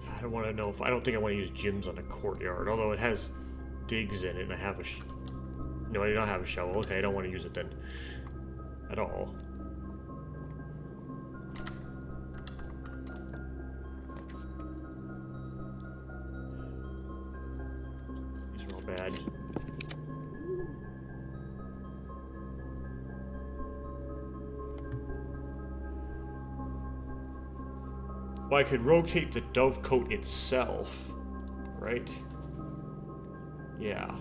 I don't want to know if... I don't think I want to use gyms on a courtyard, although it has digs in it and I have a... No, I do not have a shovel. Okay, I don't want to use it then. At all. Bad. Well, I could rotate the dovecote itself, right? Yeah.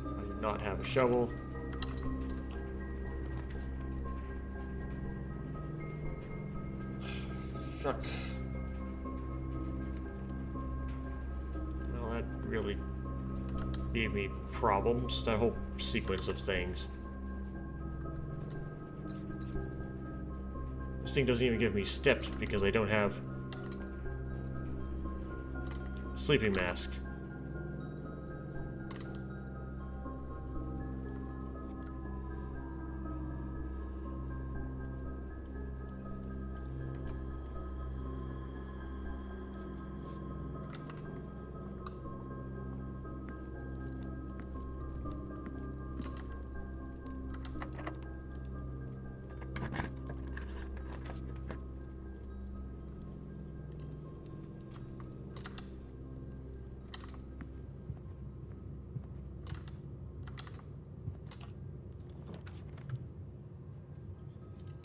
I do not have a shovel. Shucks. Really gave me problems, that whole sequence of things. This thing doesn't even give me steps because I don't have a sleeping mask.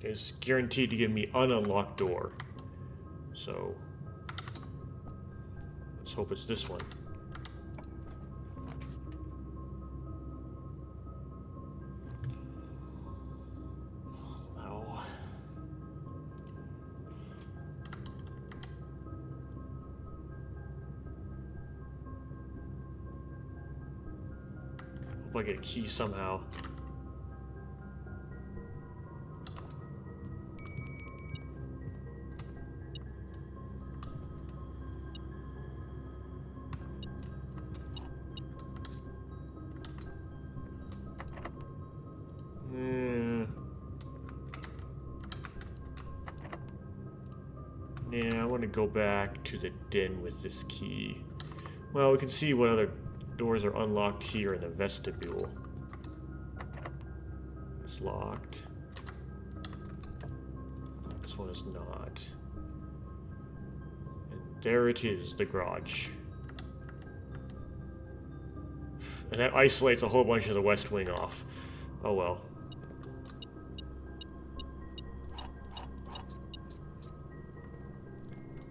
is guaranteed to give me an unlocked door. So let's hope it's this one. No. Hope I get a key somehow. Yeah, I want to go back to the den with this key. Well, we can see what other doors are unlocked here in the vestibule. It's locked. This one is not. And there it is, the garage. And that isolates a whole bunch of the west wing off. Oh well.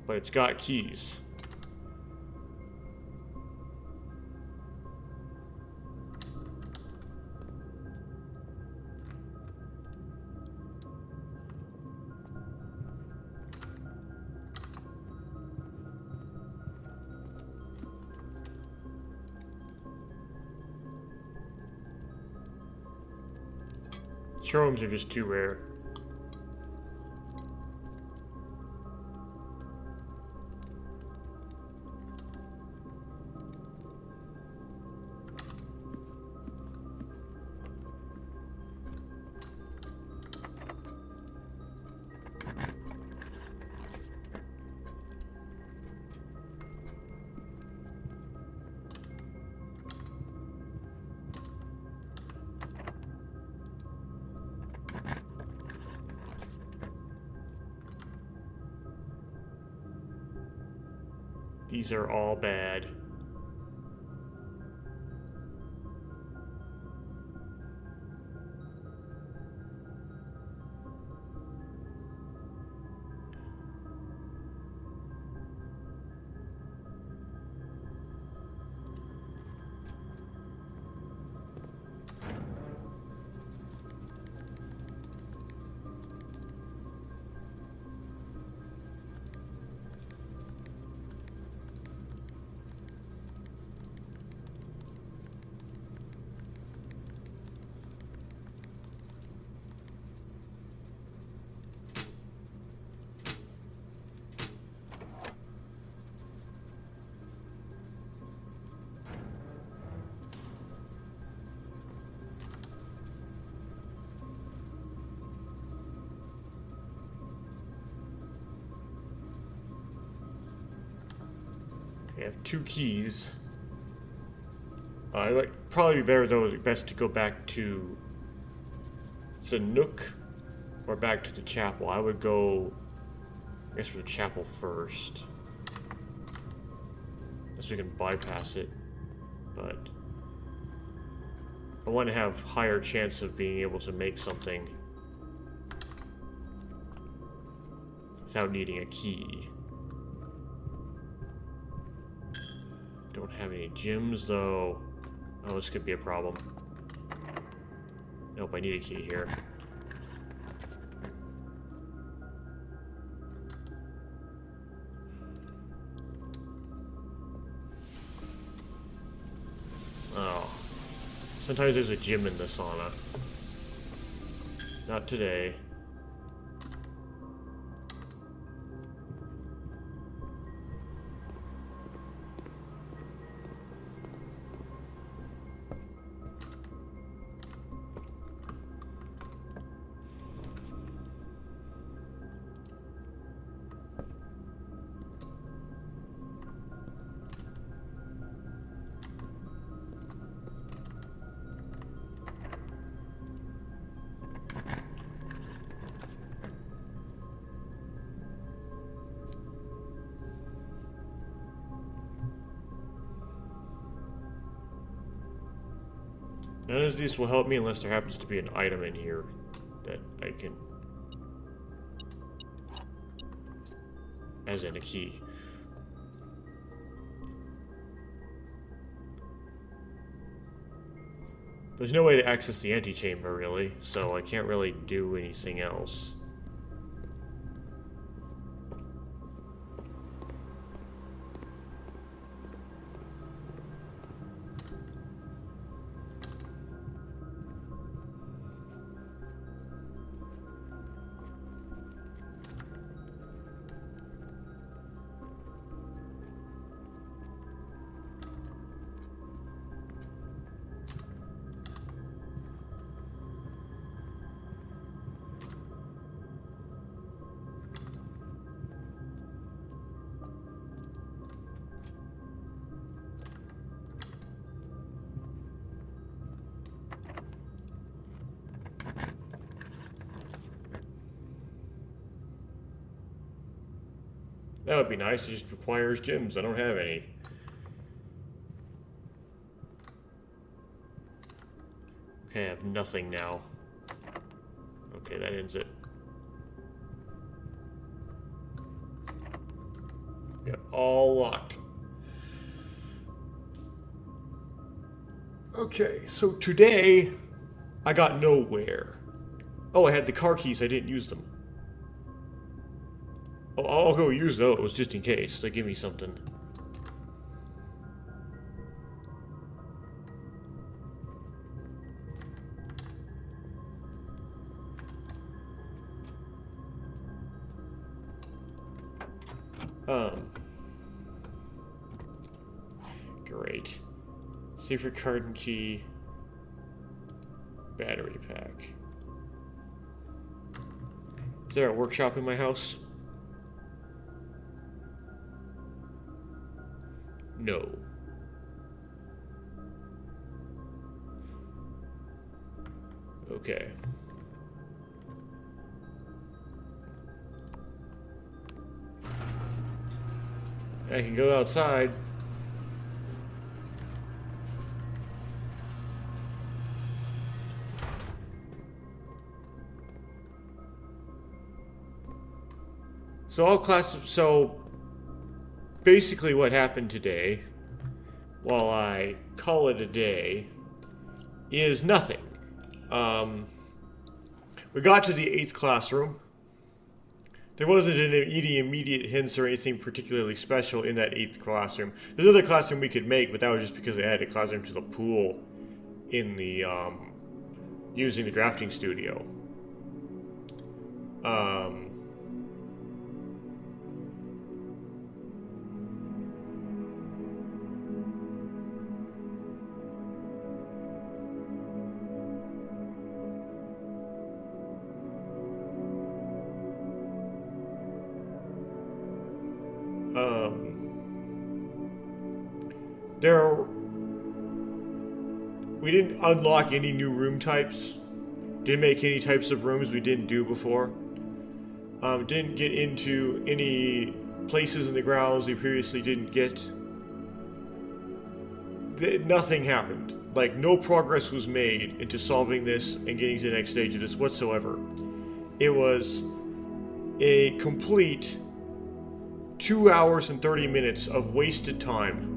But it's got keys. Showrooms are just too rare. These are all bad. I have 2 keys. It would probably be better, though, best to go back to the Nook or back to the chapel. I would go, I guess, for the chapel first. Unless we can bypass it. But I want to have higher chance of being able to make something without needing a key. Don't have any gems, though. Oh, this could be a problem. Nope, I need a key here. Oh. Sometimes there's a gym in the sauna. Not today. None of these will help me unless there happens to be an item in here that I can as in a key. There's no way to access the antechamber, really, so I can't really do anything else. That would be nice. It just requires gems. I don't have any. Okay, I have nothing now. Okay, that ends it. Yeah, all locked. Okay, so today I got nowhere. Oh, I had the car keys. I didn't use them. Oh, I'll go use those just in case. They give me something. Great. Secret card and key. Battery pack. Is there a workshop in my house? No. Okay. I can go outside. So basically what happened today, while I call it a day, is nothing. We got to the 8th classroom. There wasn't any immediate hints or anything particularly special in that 8th classroom. There's another classroom we could make, but that was just because they added a classroom to the pool in the, using the drafting studio. We didn't unlock any new room types. Didn't make any types of rooms we didn't do before. Didn't get into any places in the grounds we previously didn't get. Nothing happened. Like, no progress was made into solving this and getting to the next stage of this whatsoever. It was a complete 2 hours and 30 minutes of wasted time.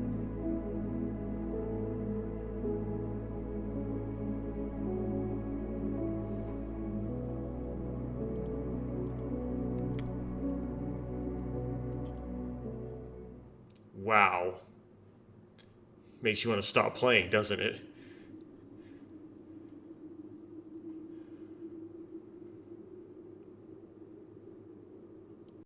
Wow. Makes you want to stop playing, doesn't it?